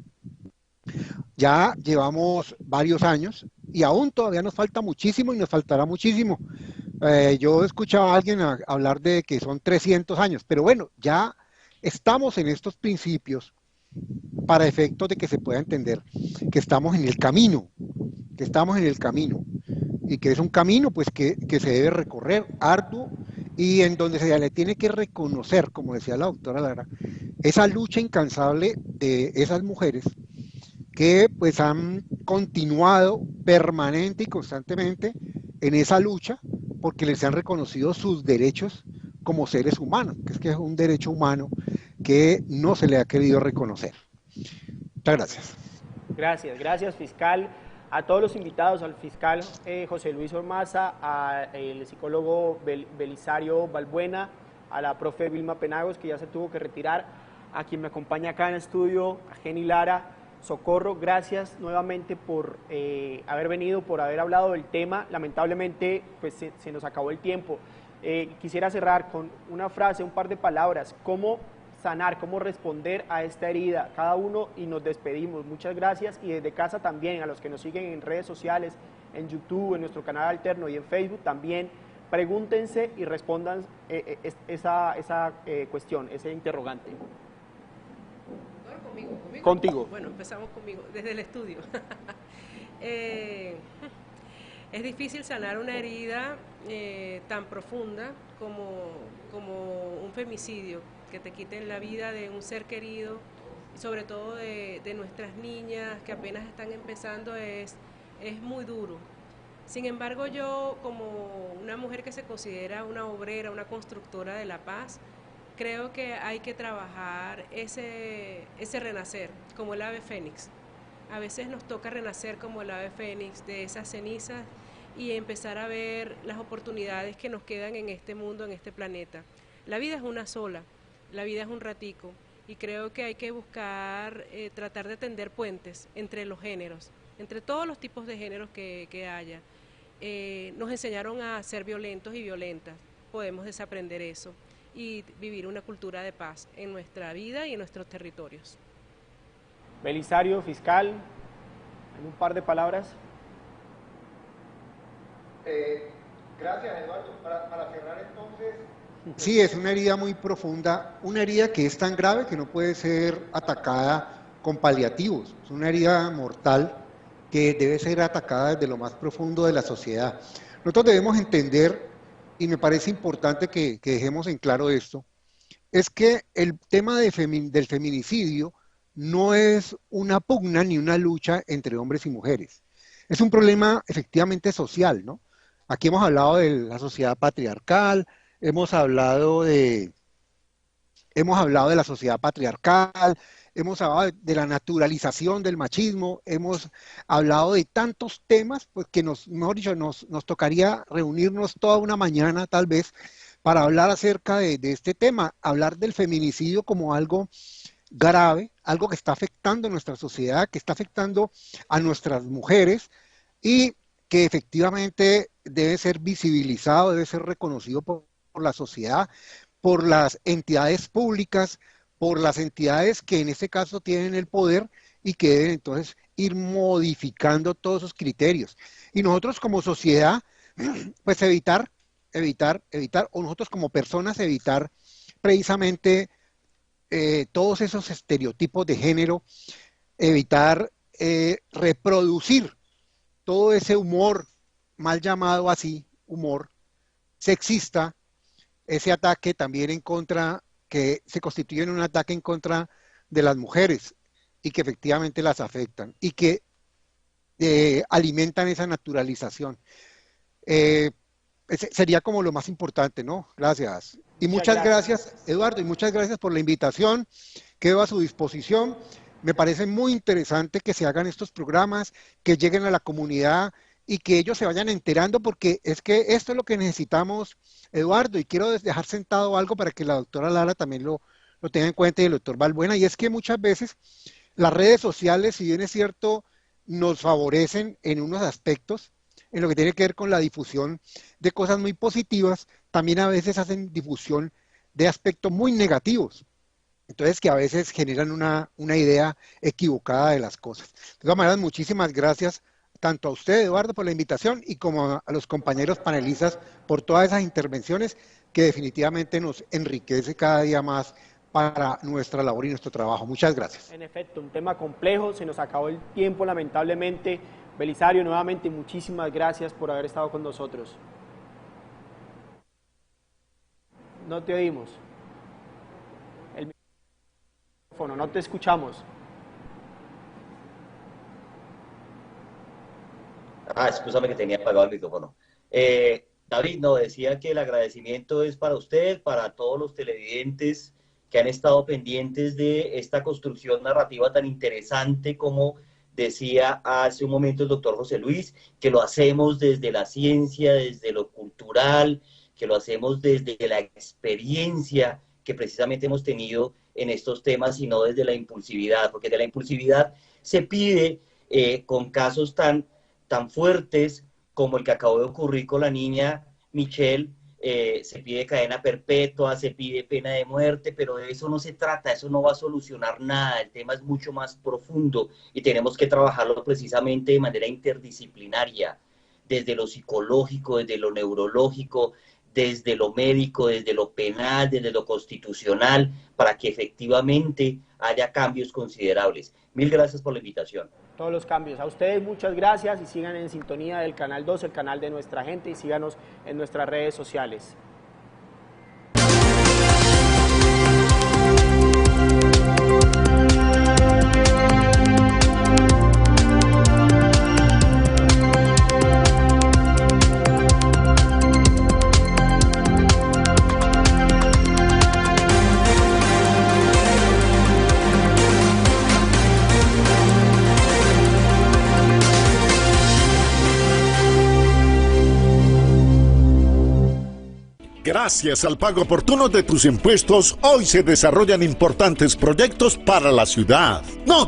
Ya llevamos varios años y aún todavía nos falta muchísimo y nos faltará muchísimo. Yo escuchaba a alguien hablar de que son 300 años, pero bueno, ya estamos en estos principios para efectos de que se pueda entender que estamos en el camino, y que es un camino pues que se debe recorrer arduo y en donde se le tiene que reconocer, como decía la doctora Lara, esa lucha incansable de esas mujeres que pues han continuado permanente y constantemente en esa lucha porque les han reconocido sus derechos como seres humanos, que es un derecho humano que no se le ha querido reconocer. Muchas gracias. Gracias fiscal. A todos los invitados, al fiscal José Luis Ormaza, al psicólogo Belisario Balbuena, a la profe Vilma Penagos, que ya se tuvo que retirar, a quien me acompaña acá en el estudio, a Jenny Lara, Socorro, gracias nuevamente por haber venido, por haber hablado del tema. Lamentablemente pues se nos acabó el tiempo. Quisiera cerrar con una frase, un par de palabras. ¿Cómo sanar, cómo responder a esta herida? Cada uno, y nos despedimos. Muchas gracias, y desde casa también, a los que nos siguen en redes sociales, en YouTube, en nuestro canal alterno y en Facebook también, pregúntense y respondan esa cuestión, ese interrogante. ¿Conmigo? Contigo. Bueno, empezamos conmigo, desde el estudio. Es difícil sanar una herida tan profunda como un femicidio, que te quiten la vida de un ser querido, y sobre todo de nuestras niñas que apenas están empezando, es muy duro. Sin embargo, yo, como una mujer que se considera una obrera, una constructora de la paz, creo que hay que trabajar ese renacer, como el ave fénix. A veces nos toca renacer como el ave fénix de esas cenizas y empezar a ver las oportunidades que nos quedan en este mundo, en este planeta. La vida es una sola, la vida es un ratico, y creo que hay que buscar, tratar de tender puentes entre los géneros, entre todos los tipos de géneros que haya. Nos enseñaron a ser violentos y violentas, podemos desaprender eso y vivir una cultura de paz en nuestra vida y en nuestros territorios. Belisario, fiscal, en un par de palabras. Gracias, Eduardo. Para cerrar entonces... Sí, es una herida muy profunda, una herida que es tan grave que no puede ser atacada con paliativos. Es una herida mortal que debe ser atacada desde lo más profundo de la sociedad. Nosotros debemos entender, y me parece importante que dejemos en claro esto, es que el tema del feminicidio no es una pugna ni una lucha entre hombres y mujeres. Es un problema efectivamente social, ¿no? Aquí hemos hablado de la sociedad patriarcal, hemos hablado de hemos hablado de la sociedad patriarcal, hemos hablado de la naturalización del machismo, hemos hablado de tantos temas, pues que mejor dicho, nos tocaría reunirnos toda una mañana tal vez para hablar acerca de este tema, hablar del feminicidio como algo grave, algo que está afectando a nuestra sociedad, que está afectando a nuestras mujeres y que efectivamente debe ser visibilizado, debe ser reconocido por la sociedad, por las entidades públicas, por las entidades que en este caso tienen el poder y que deben entonces ir modificando todos esos criterios. Y nosotros como sociedad, pues evitar, o nosotros como personas evitar precisamente todos esos estereotipos de género, evitar reproducir todo ese humor, mal llamado así, humor sexista, ese ataque también en contra, que se constituye en un ataque en contra de las mujeres y que efectivamente las afectan y que alimentan esa naturalización. Sería como lo más importante, ¿no? Gracias. Y muchas gracias, Eduardo, y muchas gracias por la invitación. Quedo a su disposición. Me parece muy interesante que se hagan estos programas, que lleguen a la comunidad y que ellos se vayan enterando, porque es que esto es lo que necesitamos, Eduardo, y quiero dejar sentado algo para que la doctora Lara también lo tenga en cuenta y el doctor Balbuena, y es que muchas veces las redes sociales, si bien es cierto, nos favorecen en unos aspectos, en lo que tiene que ver con la difusión de cosas muy positivas, también a veces hacen difusión de aspectos muy negativos. Entonces, que a veces generan una idea equivocada de las cosas. De todas maneras, muchísimas gracias tanto a usted, Eduardo, por la invitación y como a los compañeros panelistas por todas esas intervenciones que definitivamente nos enriquece cada día más para nuestra labor y nuestro trabajo. Muchas gracias. En efecto, un tema complejo, se nos acabó el tiempo lamentablemente. Belisario, nuevamente muchísimas gracias por haber estado con nosotros. No te oímos. El micrófono, no te escuchamos. Excúsame que tenía apagado el micrófono. David, no, decía que el agradecimiento es para usted, para todos los televidentes que han estado pendientes de esta construcción narrativa tan interesante como decía hace un momento el doctor José Luis, que lo hacemos desde la ciencia, desde lo cultural, que lo hacemos desde la experiencia que precisamente hemos tenido en estos temas y no desde la impulsividad, porque de la impulsividad se pide con casos tan fuertes como el que acabó de ocurrir con la niña Michelle, se pide cadena perpetua, se pide pena de muerte, pero de eso no se trata, eso no va a solucionar nada, el tema es mucho más profundo y tenemos que trabajarlo precisamente de manera interdisciplinaria, desde lo psicológico, desde lo neurológico, desde lo médico, desde lo penal, desde lo constitucional, para que efectivamente haya cambios considerables. Mil gracias por la invitación. Todos los cambios. A ustedes muchas gracias y sigan en sintonía del Canal 2, el canal de nuestra gente, y síganos en nuestras redes sociales. Gracias al pago oportuno de tus impuestos, hoy se desarrollan importantes proyectos para la ciudad. No